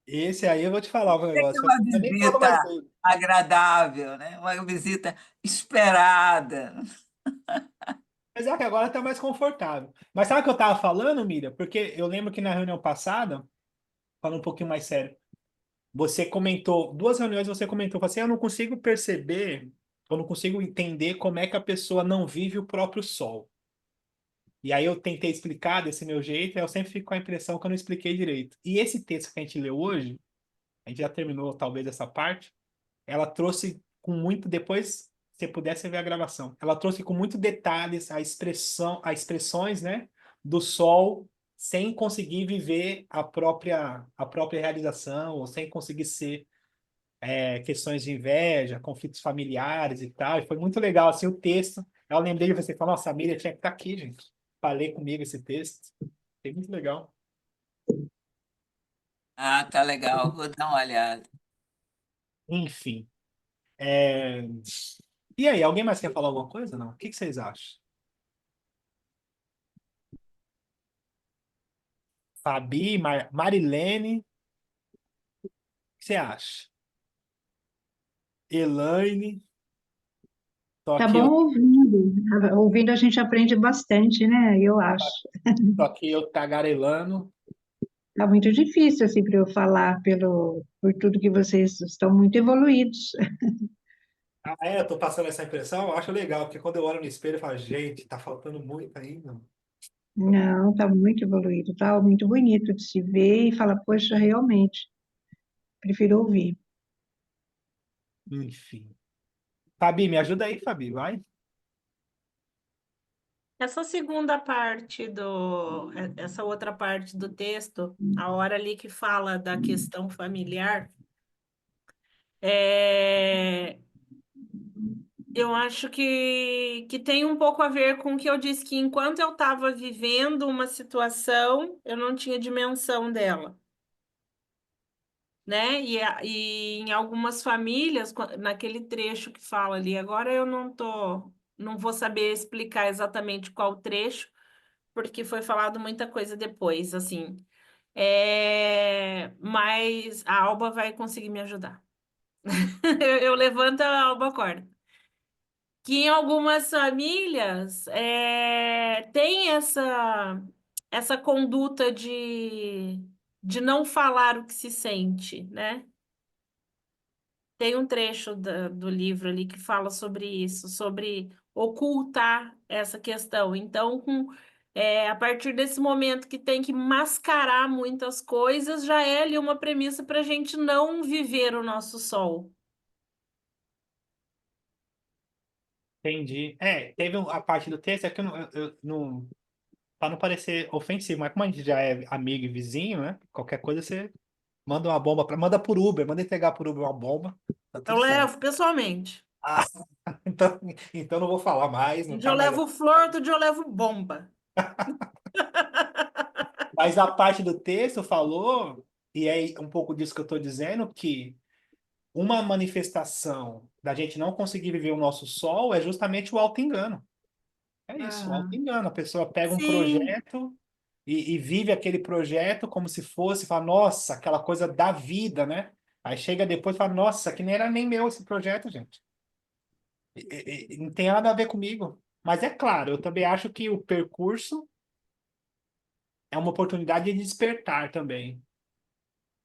esse aí eu vou te falar um
é
negócio.
uma
Eu nem falo mais
visita
dele.
agradável, né? Uma visita esperada.
Mas é que agora tá mais confortável. Mas sabe o que eu tava falando, Miriam? Porque eu lembro que na reunião passada, falando um pouquinho mais sério, você comentou, duas reuniões você comentou, falou assim, eu não consigo perceber, eu não consigo entender como é que a pessoa não vive o próprio sol. E aí eu tentei explicar desse meu jeito, e eu sempre fico com a impressão que eu não expliquei direito. E esse texto que a gente leu hoje, a gente já terminou talvez essa parte, ela trouxe com muito, depois, se pudesse ver a gravação, ela trouxe com muito detalhes as expressões, né, do sol sem conseguir viver a própria realização, ou sem conseguir ser questões de inveja, conflitos familiares e tal. E foi muito legal, assim, o texto. Eu lembrei de você falar, nossa, a Miriam tinha que estar aqui, gente. Falei comigo esse texto. Foi muito legal.
Ah, tá legal. Vou dar uma olhada.
Enfim. é, E aí, alguém mais quer falar alguma coisa? Não? O que vocês acham? Fabi, Marilene, o que você acha? Elaine, tô
Tá
aqui,
bom ouvindo. Ouvindo a gente aprende bastante, né? Eu acho.
eu tagarelando.
Tá muito difícil assim para eu falar por tudo que vocês estão muito evoluídos.
Ah, eu tô passando essa impressão, eu acho legal, porque quando eu olho no espelho, eu falo, gente, tá faltando muito ainda.
Não, tá muito evoluído, tá muito bonito de se ver e falar, poxa, realmente, prefiro ouvir.
Enfim. Fabi, me ajuda aí, Fabi, vai.
Essa segunda parte essa outra parte do texto, a hora ali que fala da questão familiar, é, eu acho que tem um pouco a ver com o que eu disse, que enquanto eu estava vivendo uma situação, eu não tinha dimensão dela, né? E em algumas famílias, naquele trecho que fala ali, agora eu não vou saber explicar exatamente qual trecho, porque foi falado muita coisa depois, assim. Mas a Alba vai conseguir me ajudar. Eu levanto, a Alba acorda. Que em algumas famílias tem essa conduta de não falar o que se sente, né? Tem um trecho do livro ali que fala sobre isso, sobre ocultar essa questão. Então, a partir desse momento que tem que mascarar muitas coisas, já é ali uma premissa para a gente não viver o nosso sol.
Entendi. Teve a parte do texto, é que eu não. Para não parecer ofensivo, mas como a gente já é amigo e vizinho, né? Qualquer coisa você manda uma bomba, manda por Uber, manda entregar por Uber uma bomba, tá
Eu
tudo certo.
levo pessoalmente.
Ah, então, então não vou falar mais,
Um
não
dia eu
tá mais.
levo flor, outro dia eu levo bomba.
Mas a parte do texto falou, e é um pouco disso que eu estou dizendo, que uma manifestação da gente não conseguir viver o nosso sol é justamente o auto-engano. É isso, o
Ah,
auto-engano. A pessoa pega um
sim.
projeto e vive aquele projeto como se fosse, fala, nossa, aquela coisa da vida, né? Aí chega depois e fala, nossa, que nem era nem meu esse projeto, gente. Não tem nada a ver comigo. Mas é claro, eu também acho que o percurso é uma oportunidade de despertar também.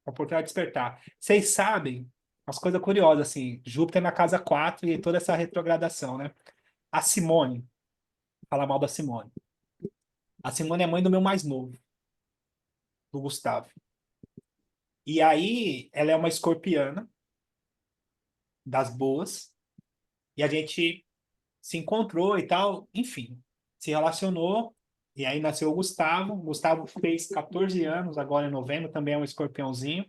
Uma oportunidade de despertar. Vocês sabem, umas coisas curiosas, assim, Júpiter na casa 4 e toda essa retrogradação, né? A Simone, fala mal da Simone. A Simone é mãe do meu mais novo, do Gustavo. E aí, ela é uma escorpiana, das boas, e a gente se encontrou e tal, enfim, se relacionou, e aí nasceu o Gustavo. O Gustavo fez 14 anos, agora em novembro, também é um escorpiãozinho.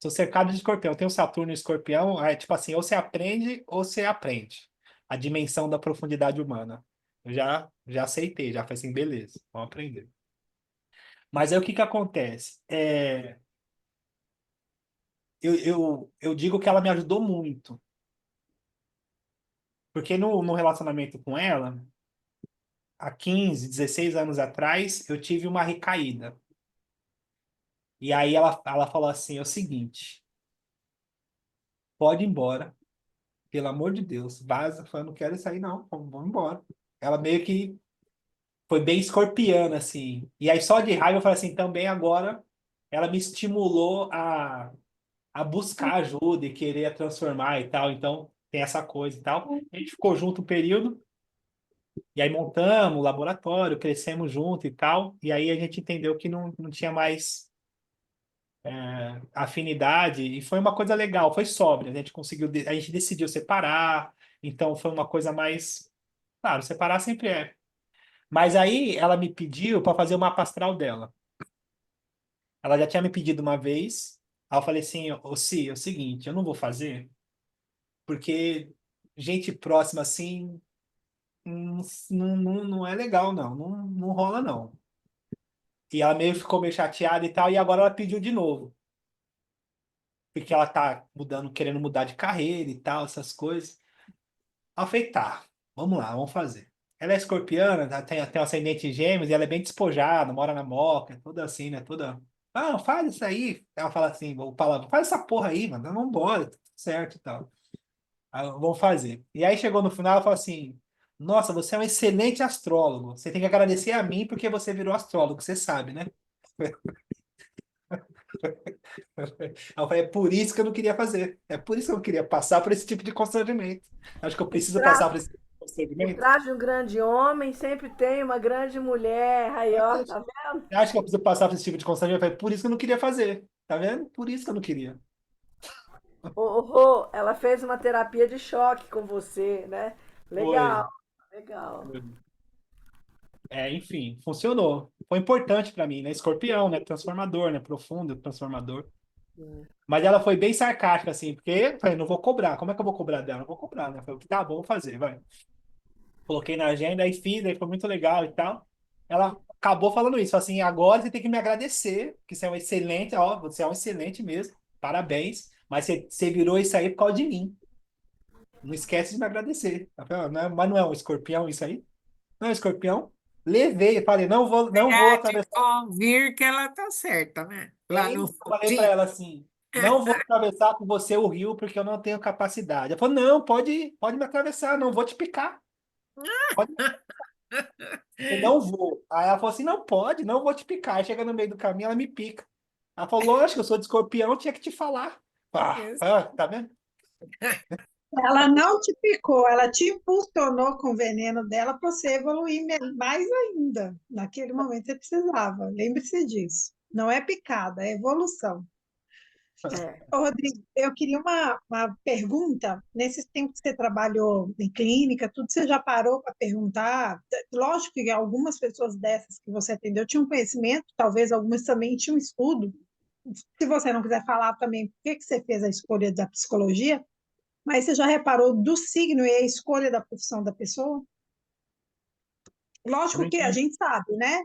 Sou cercado de escorpião. Tem o Saturno e escorpião, é tipo assim, ou você aprende ou você aprende a dimensão da profundidade humana. Eu já aceitei, já falei assim, beleza, vamos aprender. Mas aí o que que acontece? Eu digo que ela me ajudou muito, porque no relacionamento com ela, há 15, 16 anos atrás, eu tive uma recaída. E aí ela falou assim, é o seguinte, pode ir embora, pelo amor de Deus, vaza. Eu falei, não quero sair não, vamos embora. Ela meio que foi bem escorpiana, assim. E aí, só de raiva, eu falei assim, também agora ela me estimulou a buscar ajuda e querer a transformar e tal. Então, tem essa coisa e tal. A gente ficou junto um período, e aí montamos o laboratório, crescemos junto e tal. E aí a gente entendeu que não tinha mais afinidade, e foi uma coisa legal, foi sóbria. A gente conseguiu, a gente decidiu separar, então foi uma coisa mais. Claro, separar sempre é. Mas aí ela me pediu para fazer o mapa astral dela. Ela já tinha me pedido uma vez. Aí eu falei assim, ô Si, é o seguinte, eu não vou fazer, porque gente próxima assim não é legal, não rola, não. E ela meio ficou meio chateada e tal, e agora ela pediu de novo, porque ela tá mudando, querendo mudar de carreira e tal, essas coisas. Aí eu falei, tá, vamos lá, vamos fazer. Ela é escorpiana, tem um ascendente em gêmeos, e ela é bem despojada, mora na Moca, toda assim, né? Toda. Ah, faz isso aí. Ela fala assim, o palavra, faz essa porra aí, mano, vamos embora, tudo certo e tal. Aí, vamos fazer. E aí chegou no final, ela falou assim: nossa, você é um excelente astrólogo. Você tem que agradecer a mim porque você virou astrólogo, você sabe, né? Aí eu falei, é por isso que eu não queria fazer. É por isso que eu não queria passar por esse tipo de constrangimento. Acho que eu
O
preciso passar por
traço,
esse tipo de
por
constrangimento.
trás de um grande homem sempre tem uma grande mulher. Aí, ó, tá vendo?
Eu acho que eu preciso passar por esse tipo de constrangimento. Eu falei, por isso que eu não queria fazer. Tá vendo? Por isso que eu não queria.
Ô, Rô, ela fez uma terapia de choque com você, né?
Foi.
Legal, legal.
Enfim, funcionou. Foi importante para mim, né? Escorpião, né? Transformador, né? Profundo, transformador. Mas ela foi bem sarcástica, assim, porque eu falei, não vou cobrar. Como é que eu vou cobrar dela? Não vou cobrar, né? Eu falei, tá bom, vou fazer, vai. Coloquei na agenda, aí fiz, aí foi muito legal e tal. Ela acabou falando isso, assim, agora você tem que me agradecer, que você é um excelente, ó, você é um excelente mesmo, parabéns, mas você virou isso aí por causa de mim. Não esquece de me agradecer. Eu falei, mas não é um escorpião isso aí? Não é um escorpião? Levei, falei, não vou atravessar.
Ouvir que ela tá certa, né? Lá no
Eu falei para
fundinho.
ela assim, não vou atravessar com você o rio porque eu não tenho capacidade. Ela falou, não, pode me atravessar, não vou te picar. Pode, eu não vou. Aí ela falou assim, não pode, não vou te picar. Aí chega no meio do caminho, ela me pica. Ela falou, lógico, eu sou de escorpião, tinha que te falar. Tá vendo?
Ela não te picou, ela te impulsionou com o veneno dela para você evoluir mais ainda. Naquele momento você precisava. Lembre-se disso. Não é picada, é evolução.
É.
Ô, Rodrigo, eu queria uma pergunta. Nesse tempo que você trabalhou em clínica, tudo, você já parou para perguntar? Lógico que algumas pessoas dessas que você atendeu tinham conhecimento, talvez algumas também tinham estudo. Se você não quiser falar também por que que você fez a escolha da psicologia, mas você já reparou do signo e a escolha da profissão da pessoa?
Eu não
Lógico que a
entendi.
gente sabe, né?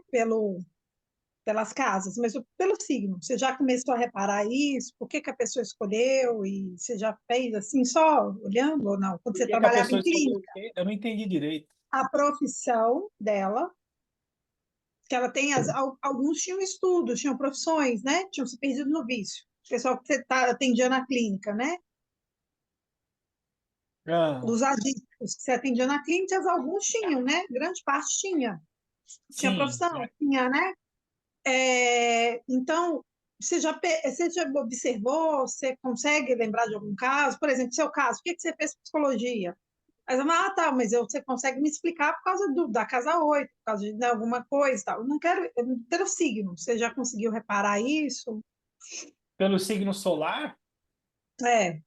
Pelas casas, mas pelo signo. Você já começou a reparar isso? Por que que a pessoa escolheu? E você já fez assim, só olhando ou não? Quando
Por
você
que que a
trabalhava
pessoa
em
escolheu o
clínica,
quê? Eu não entendi direito.
a profissão dela, que ela tem, alguns tinham estudos, tinham profissões, né? Tinham se perdido no vício. O pessoal que você atendia na clínica, né?
Ah,
Os adictos que você atendia na clínica, alguns tinham, né? Grande parte tinha. Tinha
sim.
profissão, tinha, né? Então, você já observou, você consegue lembrar de algum caso? Por exemplo, seu caso, por que que você fez psicologia? Aí você fala, tá, mas você consegue me explicar por causa da casa 8, por causa de, né, alguma coisa e tal. Eu não quero, pelo signo, você já conseguiu reparar isso?
Pelo signo solar?
É,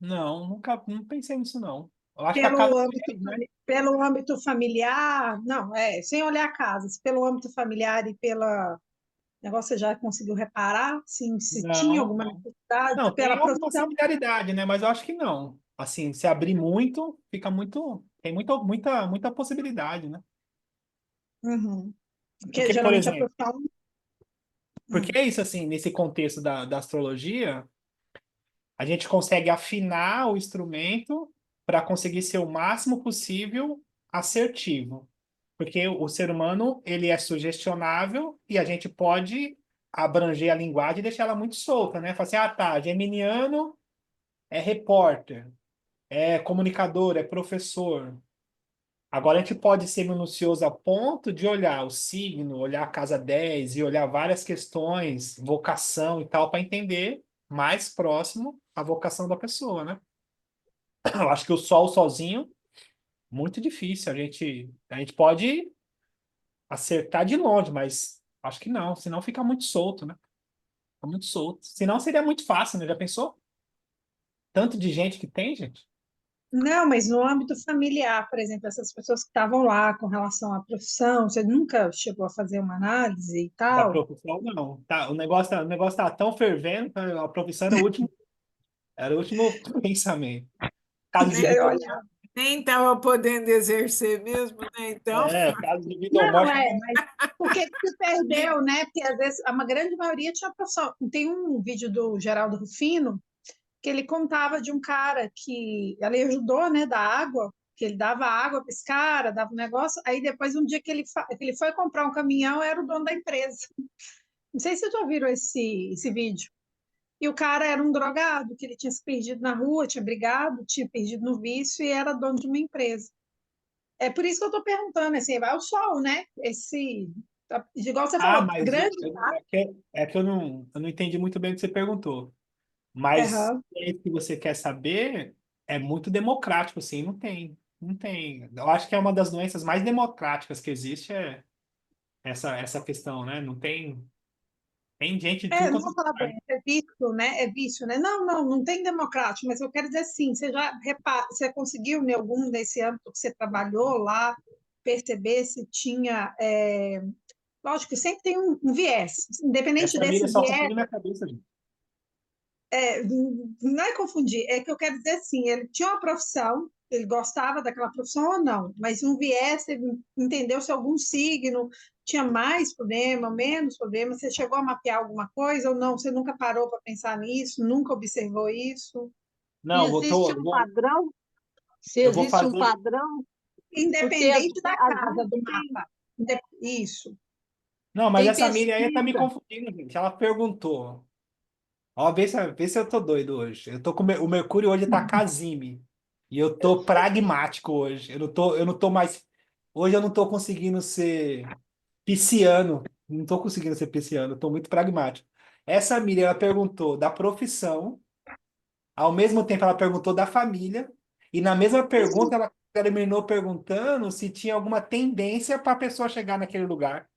Não, nunca não pensei nisso, não. Eu acho que a casa
pelo âmbito,
10, né?
pelo âmbito familiar, não, sem olhar casas, pelo âmbito familiar e pela negócio, você já conseguiu reparar, sim, se tinha
Não,
alguma
não.
necessidade
Não,
pela
tem alguma
profissão?
similaridade, né? Mas eu acho que não. Assim, se abrir muito, fica muito. Tem muita possibilidade, né?
Uhum. Porque
Porque, por
geralmente a
exemplo,
profissão.
porque
Hum.
é isso, assim, nesse contexto da astrologia, a gente consegue afinar o instrumento para conseguir ser o máximo possível assertivo. Porque o ser humano, ele é sugestionável e a gente pode abranger a linguagem e deixar ela muito solta, né? Falar assim, ah, tá, geminiano é repórter, é comunicador, é professor. Agora a gente pode ser minucioso a ponto de olhar o signo, olhar a casa 10 e olhar várias questões, vocação e tal, para entender mais próximo a vocação da pessoa, né? Eu acho que o sol sozinho, muito difícil. A gente pode acertar de longe, mas acho que não, senão fica muito solto, né? Fica muito solto. Senão seria muito fácil, né? Já pensou? Tanto de gente que tem, gente?
Não, mas no âmbito familiar, por exemplo, essas pessoas que estavam lá com relação à profissão, você nunca chegou a fazer uma análise e
Da
tal?
profissão, não. Tá, o negócio tá tão fervendo, a profissão era o último pensamento. Caso de
Nem,
vida ou
Olha,
morte.
nem estava podendo exercer mesmo, né? Então,
Caso de vida ou
não,
morte.
mas por que que se perdeu, né? Porque às vezes a grande maioria tinha profissão. Tem um vídeo do Geraldo Rufino que ele contava de um cara que ele ajudou, né, da água, que ele dava água para esse cara, dava um negócio, aí depois um dia que ele foi comprar um caminhão, era o dono da empresa. Não sei se vocês já viram esse vídeo. E o cara era um drogado, que ele tinha se perdido na rua, tinha brigado, tinha perdido no vício e era dono de uma empresa. É por isso que eu estou perguntando, assim, vai o sol, né? Igual você
Ah,
falou,
mas
grande
é que eu não entendi muito bem o que você perguntou. Mas
errado.
o que você quer saber é muito democrático, assim, não tem. Eu acho que é uma das doenças mais democráticas que existe essa questão, né? Não tem gente de tudo
Não
quanto
vou falar
é
bem,
lugar.
é vício, né? É vício, né? Não, não, não tem democrático, mas eu quero dizer assim, você conseguiu em algum nesse âmbito que você trabalhou lá perceber se tinha, lógico que sempre tem um viés, independente
Essa mira
desse
só
viés.
confunde minha cabeça, gente.
Não é confundir, é que eu quero dizer assim, ele tinha uma profissão, ele gostava daquela profissão ou não, mas um viés, ele entendeu se algum signo tinha mais problema, menos problema, você chegou a mapear alguma coisa ou não? Você nunca parou para pensar nisso, nunca observou isso?
Se
Não,
existe um padrão, se
eu vou
existe um
fazer.
padrão, porque
Independente da
às
casa,
vezes
do
tem,
mapa. Isso.
Não, mas
tem
essa Miriam aí tá me
pesquisa.
confundindo, gente. Ela perguntou. Ó, vê se eu tô doido hoje. Eu tô o Mercúrio hoje tá casime. E eu tô pragmático hoje. Eu não tô mais. Hoje eu não tô conseguindo ser pisciano. Não tô conseguindo ser pisciano, eu tô muito pragmático. Essa Miriam, ela perguntou da profissão, ao mesmo tempo ela perguntou da família, e na mesma pergunta ela terminou perguntando se tinha alguma tendência para a pessoa chegar naquele lugar.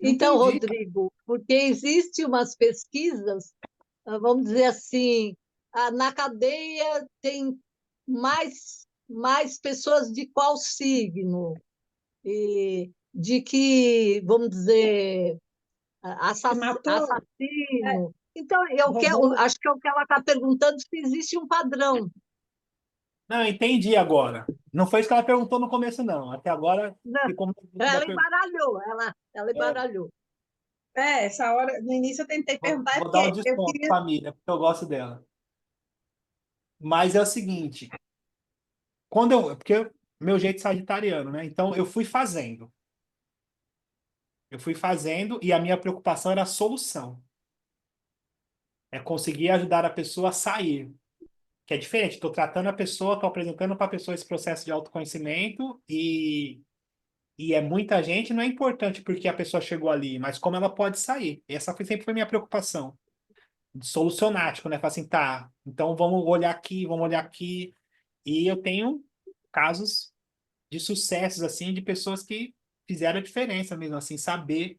Não
Então,
entendi, cara.
Rodrigo, porque existem umas pesquisas vamos dizer assim, na cadeia tem mais pessoas de qual signo? E de que, vamos dizer,
Que matou, é,
assassino. Então,
roubou.
acho que é o que ela está perguntando, se existe um padrão.
Não, entendi agora. Não foi isso que ela perguntou no começo, não. Até agora
Não,
ficou muito dentro da
ela
pergunta.
embaralhou, ela
É,
embaralhou.
Essa hora, no início eu tentei perguntar,
vou dar um
porque eu
desconto,
queria.
família, porque eu gosto dela. Mas é o seguinte, quando eu, porque meu jeito sagitariano, né? Então eu fui fazendo. Eu fui fazendo e a minha preocupação era a solução. É conseguir ajudar a pessoa a sair. Que é diferente. Estou tratando a pessoa, estou apresentando para a pessoa esse processo de autoconhecimento e é muita gente, não é importante porque a pessoa chegou ali, mas como ela pode sair. Sempre foi minha preocupação. Solucionático, né? Falar assim, tá, então vamos olhar aqui, vamos olhar aqui. E eu tenho casos de sucessos, assim, de pessoas que fizeram a diferença mesmo, assim, saber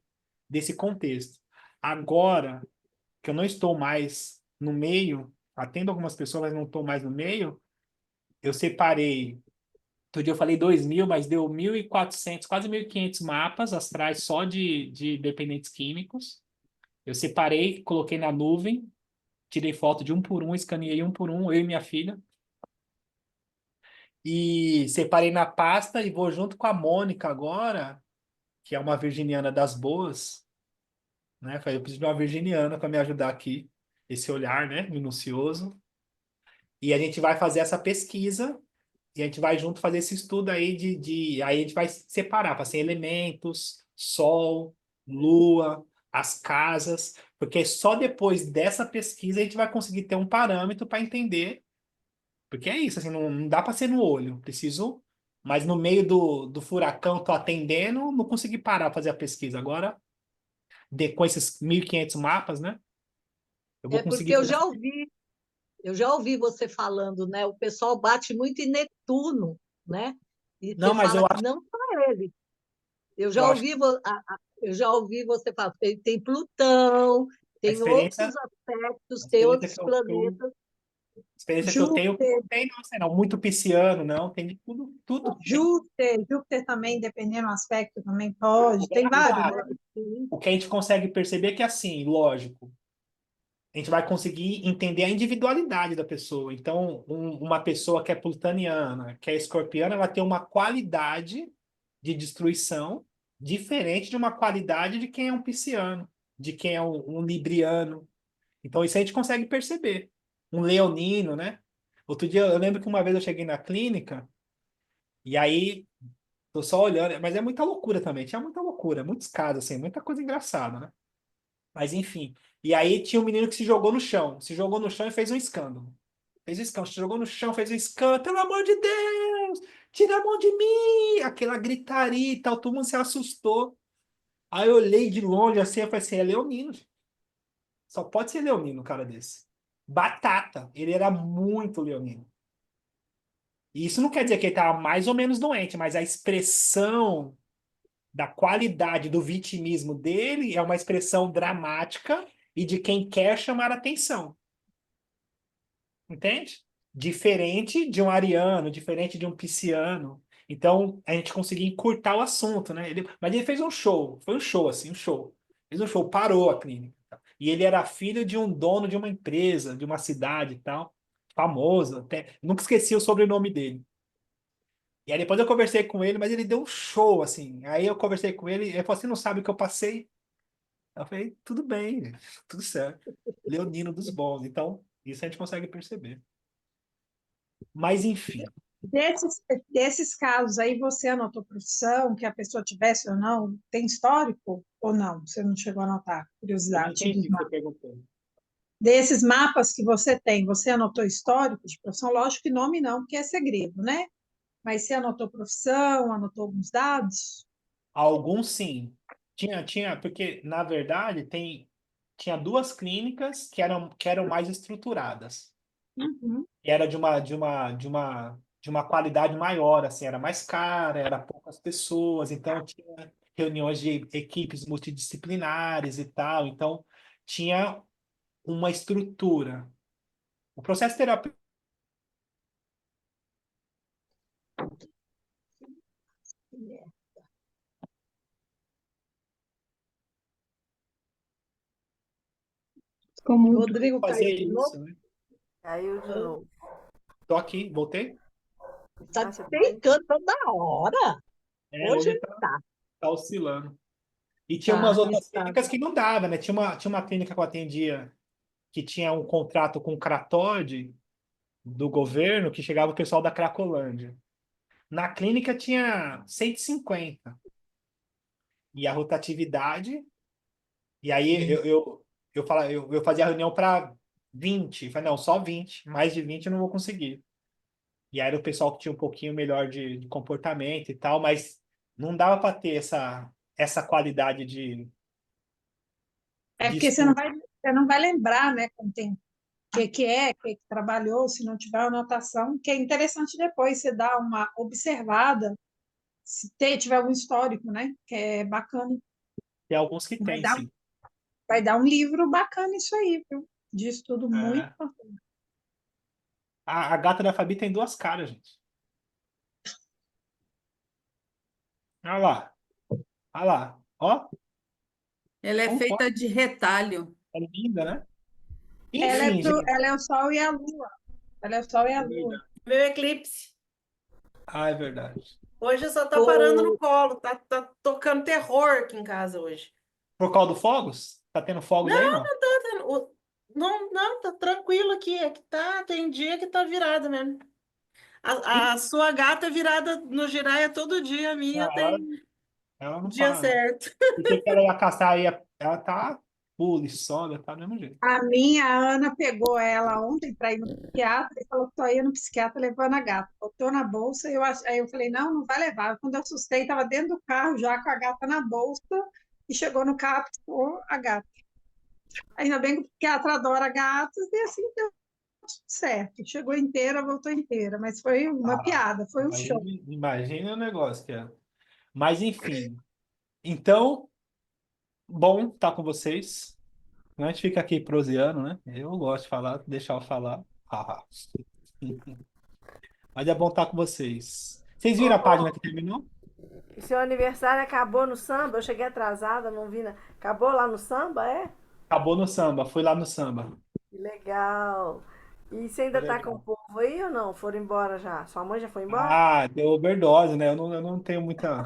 desse contexto. Agora que eu não estou mais no meio, atendo algumas pessoas, mas não estou mais no meio, eu separei. Outro dia eu falei 2.000, mas deu 1.400, quase 1.500 mapas astrais só de dependentes químicos. Eu separei, coloquei na nuvem, tirei foto de um por um, escaneei um por um, eu e minha filha. E separei na pasta e vou junto com a Mônica agora, que é uma virginiana das boas, né? Falei, eu preciso de uma virginiana para me ajudar aqui, esse olhar, né, minucioso. E a gente vai fazer essa pesquisa e a gente vai junto fazer esse estudo aí aí a gente vai separar, para ser elementos, sol, lua, as casas, porque só depois dessa pesquisa a gente vai conseguir ter um parâmetro para entender, porque é isso, assim, não dá para ser no olho, preciso, mas no meio do furacão tô atendendo, não consegui parar para fazer a pesquisa. Agora, com esses 1.500 mapas, né, eu vou
É porque
conseguir.
eu já ouvi você falando, né? O pessoal bate muito em Netuno, né? E você
Não, mas
fala
eu
que
acho,
não só ele.
eu acho que
Eu já ouvi você falar, tem Plutão,
a
tem outros
experiência,
aspectos,
a
tem
experiência
outros
que eu
planetas.
experiência que eu tenho,
Júpiter,
não tem, não, sei não, muito pisciano, não, tem de tudo, tudo.
Júpiter também, dependendo do aspecto, também pode. Tem vários, né?
Agora, o que a gente consegue perceber é que, assim, lógico, a gente vai conseguir entender a individualidade da pessoa. Então, uma pessoa que é plutoniana, que é escorpiana, ela tem uma qualidade de destruição diferente de uma qualidade de quem é um pisciano, de quem é um libriano. Então, isso a gente consegue perceber. Um leonino, né? Outro dia, eu lembro que uma vez eu cheguei na clínica, e aí, tô só olhando, mas é muita loucura também, tinha muita loucura, muitos casos, assim, muita coisa engraçada, né? Mas enfim. E aí tinha um menino que se jogou no chão e fez um escândalo. Fez um escândalo, se jogou no chão, fez um escândalo, pelo amor de Deus, tira a mão de mim! Aquela gritaria e tal, todo mundo se assustou. Aí eu olhei de longe assim, eu falei assim, é leonino, gente. Só pode ser leonino um cara desse. Batata, ele era muito leonino. E isso não quer dizer que ele estava mais ou menos doente, mas a expressão da qualidade do vitimismo dele é uma expressão dramática e de quem quer chamar atenção. Entende? Diferente de um ariano, diferente de um pisciano. Então, a gente conseguia encurtar o assunto, né? Mas ele fez um show, foi um show, assim, um show. Fez um show, parou a clínica. E ele era filho de um dono de uma empresa, de uma cidade e tal, famoso, até. Nunca esqueci o sobrenome dele. E aí depois eu conversei com ele, mas ele deu um show, assim. Aí eu conversei com ele, ele falou, você não sabe o que eu passei? Eu falei, tudo bem, tudo certo. Leonino dos bons. Então, isso a gente consegue perceber. Mas, enfim.
Desses casos aí, você anotou profissão, que a pessoa tivesse ou não? Tem histórico ou não? Você não chegou a anotar?
Eu não
Curiosidade
entendi
dos
o que você
mapas.
perguntou.
Desses mapas que você tem, você anotou histórico de profissão? Lógico que nome não, porque é segredo, né? Mas você anotou profissão, anotou alguns dados?
Alguns sim. Porque, na verdade, tinha duas clínicas que eram mais estruturadas.
Uhum.
E era de uma qualidade maior, assim, era mais cara, era poucas pessoas, então tinha reuniões de equipes multidisciplinares e tal. Então, tinha uma estrutura. O processo terapêutico
Ficou muito.
Rodrigo
fazer
caiu de novo.
isso, né?
Caiu de novo.
Tô aqui, voltei.
Tá
Ah, você tá
despencando toda hora.
Hoje
Hoje
tá oscilando. E tinha umas
tá
outras
instável.
clínicas que não dava, né? Tinha uma clínica que eu atendia que tinha um contrato com o Cratóide do governo, que chegava o pessoal da Cracolândia. Na clínica tinha 150. E a rotatividade. E aí eu fazia reunião para 20. Falei, não, só 20. Mais de 20 eu não vou conseguir. E aí era o pessoal que tinha um pouquinho melhor de comportamento e tal, mas não dava para ter essa qualidade
É
de
porque
estudo.
você não vai lembrar, né, com o tempo, o que trabalhou, se não tiver anotação, que é interessante depois você dar uma observada, se tiver algum histórico, né, que é bacana.
Tem alguns que
Vai
tem,
dar,
sim.
vai dar um livro bacana isso aí, viu? De estudo muito
É.
bacana.
A gata da Fabi tem duas caras, gente. Olha lá. Olha lá. Ó,
Ela é
como pode?
feita de retalho.
É linda, né? Enfim, gente.
Ela é o Sol e a Lua. Ela é o Sol e a
É
Lua.
verdade.
Meu eclipse.
Ah, é verdade.
Hoje só tá parando no
O,
colo. Tá tocando terror aqui em casa hoje.
Por causa do fogos? Tá tendo fogos aí, não?
Não, tá tendo- não, não, tá tranquilo aqui. É que tem dia que tá virada mesmo. A sua gata é virada no giraia todo dia, a minha
Não, ela,
tem
ela não
dia
para, não.
certo.
Pensei que ela ia caçar aí. Ela tá pula e sobe, tá do mesmo jeito.
a Ana pegou ela ontem para ir no psiquiatra e falou que só ia no psiquiatra levando a gata. Botou na bolsa, aí eu falei, não, não vai levar. Quando eu assustei, estava dentro do carro já com a gata na bolsa e chegou no carro e ficou a gata. Ainda bem que o psiquiatra adora gatos e assim deu tudo certo. Chegou inteira, voltou inteira, mas foi uma
Ah,
piada, foi um show.
imagina o negócio que é. Mas, enfim. Então, bom estar com vocês. A gente fica aqui proseando, né? Eu gosto de falar, deixar eu falar. Ah. Mas é bom estar com vocês. Vocês viram a página que terminou?
E seu aniversário acabou no samba? Eu cheguei atrasada, não vi. Acabou lá no samba, é?
Acabou no samba, fui lá no samba.
Que legal. E você
Foi
ainda tá com o
legal.
povo aí ou não? Foram embora já? Sua mãe já foi embora?
Ah, deu overdose, né? Eu não tenho muita.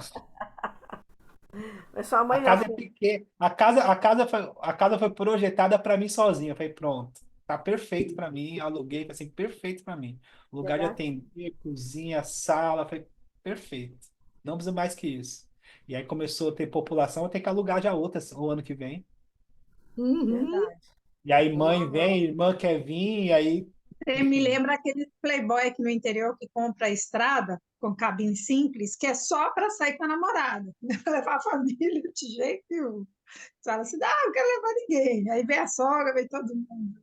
Mas sua
A
mãe já
casa é
foi.
pequena. A casa foi projetada para mim sozinha. Eu falei, pronto, tá perfeito para mim. Aluguei, falei assim, perfeito para mim. Lugar de
Pegar.
atender, cozinha, sala, foi perfeito. Não precisa mais que isso. E aí começou a ter população, eu tenho que alugar já outras o ano que vem.
Uhum.
Verdade.
E aí mãe
Normal.
vem, irmã quer vir, e aí,
Você me
enfim.
lembra aquele playboy aqui no interior que compra a estrada com cabine simples, que é só para sair com a namorada, levar a família de jeito nenhum. Você fala assim, não, não quero levar ninguém. Aí vem a sogra, vem todo mundo.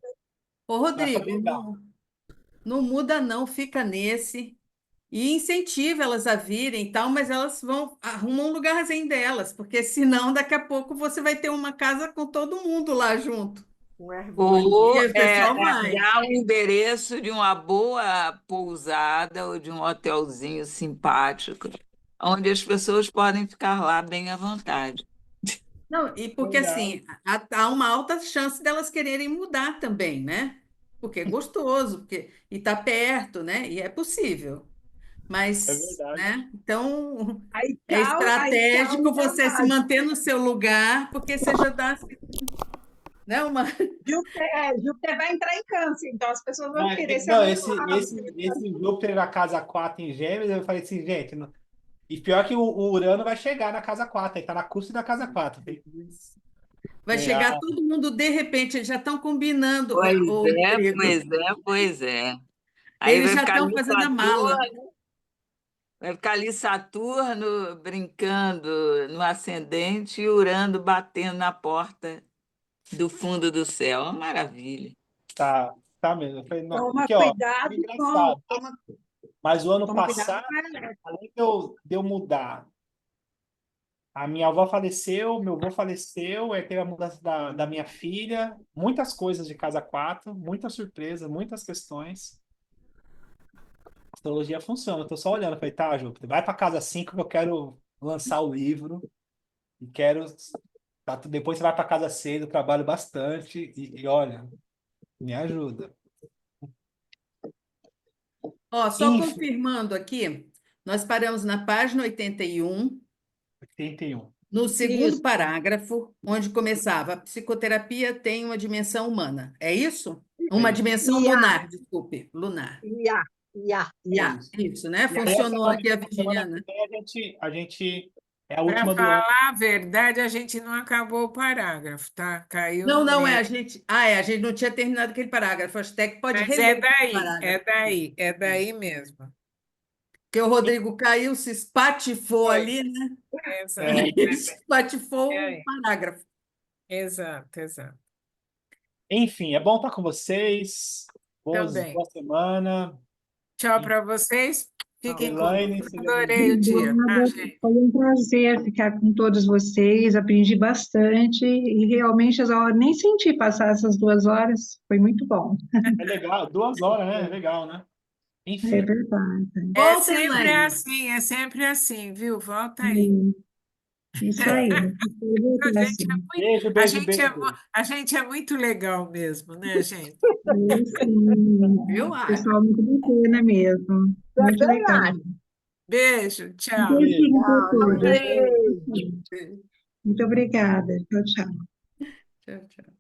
Ô,
Mas foi
Rodrigo,
legal.
não muda não, fica nesse. E incentiva elas a virem e tal, mas elas arrumam um lugarzinho delas, porque senão daqui a pouco você vai ter uma casa com todo mundo lá junto.
Um Airbnb.
Ou
E o pessoal vai.
dar o endereço de uma boa pousada ou de um hotelzinho simpático, onde as pessoas podem ficar lá bem à vontade.
Não, e porque
Verdade.
assim, há uma alta chance delas quererem mudar também, né? Porque é gostoso, e tá perto, né? E é possível.
É
Mas,
verdade.
né? Então, é
Aí tchau,
estratégico
não
você se
verdade.
manter no seu lugar, porque você já dá, assim, né, uma.
Júpiter vai entrar em câncer, então as pessoas vão querer se
Não,
amontoar.
esse Júpiter na casa 4 em Gêmeos, eu falei assim, gente, e pior que o Urano vai chegar na casa 4, ele tá na cúspide da casa 4.
Vai chegar todo mundo de repente, eles já estão combinando,
Pois
ô
é,
Rodrigo.
pois é, pois é. Aí
Eles já estão fazendo a mala.
Vai ficar ali Saturno brincando no ascendente e Urano batendo na porta do fundo do céu. Uma maravilha.
Tá mesmo. Eu falei, não,
Toma
porque, ó, é
cuidado
engraçado. Mas o ano
toma cuidado
passado,
com a elétrica.
além de eu mudar A minha avó faleceu, meu avô faleceu, aí teve a mudança da minha filha, muitas coisas de casa 4, muita surpresa, muitas questões. A astrologia funciona, eu tô só olhando, falei, tá, Júpiter, vai para casa 5 que eu quero lançar o livro e quero. Tá, depois você vai para casa 6, eu trabalho bastante e olha, me ajuda.
Ó, só
Enfim,
confirmando aqui, nós paramos na página 81,
81.
no segundo
Isso.
parágrafo, onde começava: a psicoterapia tem uma dimensão humana. É isso?
É
Uma
isso.
dimensão
IA,
lunar, desculpe, lunar.
IA, IA, é
Yeah,
isso.
isso, né?
E aí, a
Funcionou aqui a
semana que
virginiana.
vem a gente é a
Para
última do ano.
falar a verdade, a gente não acabou o parágrafo, tá? Caiu
Não,
no
não,
meio.
a gente. Ah, é, a gente não tinha terminado aquele parágrafo. Acho até que pode
Mas
reler
é
esse
daí,
parágrafo.
é daí mesmo.
Porque o Rodrigo caiu, se espatifou
Foi,
ali, né?
exato.
É,
E espatifou
É
o
aí.
parágrafo.
Exato, exato.
enfim, é bom estar com vocês.
Também.
Boa semana.
Tchau
E,
para vocês. Fiquem com
Elaine,
Deus.
seja
Adorei o
bem-vinda.
dia, tá,
Obrigada,
gente?
foi um prazer ficar com todos vocês, aprendi bastante e realmente eu nem senti passar essas 2 horas, foi muito bom.
É legal, 2 horas, né? É legal, né?
É
Enfim,
verdade.
Volta, Elaine.
É sempre assim, viu? Volta aí.
É, isso aí. Foi
A
voltar
gente é
assim.
muito,
beijo, beijo, beijo, beijo.
a gente é muito legal mesmo, né, gente?
É, sim.
Viu? Ah,
Pessoal muito bacana mesmo.
É
Muito legal.
verdade.
Beijo,
Um
tchau.
Beijo.
beijinho para
Tchau,
todos.
beijo.
Muito obrigada. Tchau, tchau.
tchau, tchau.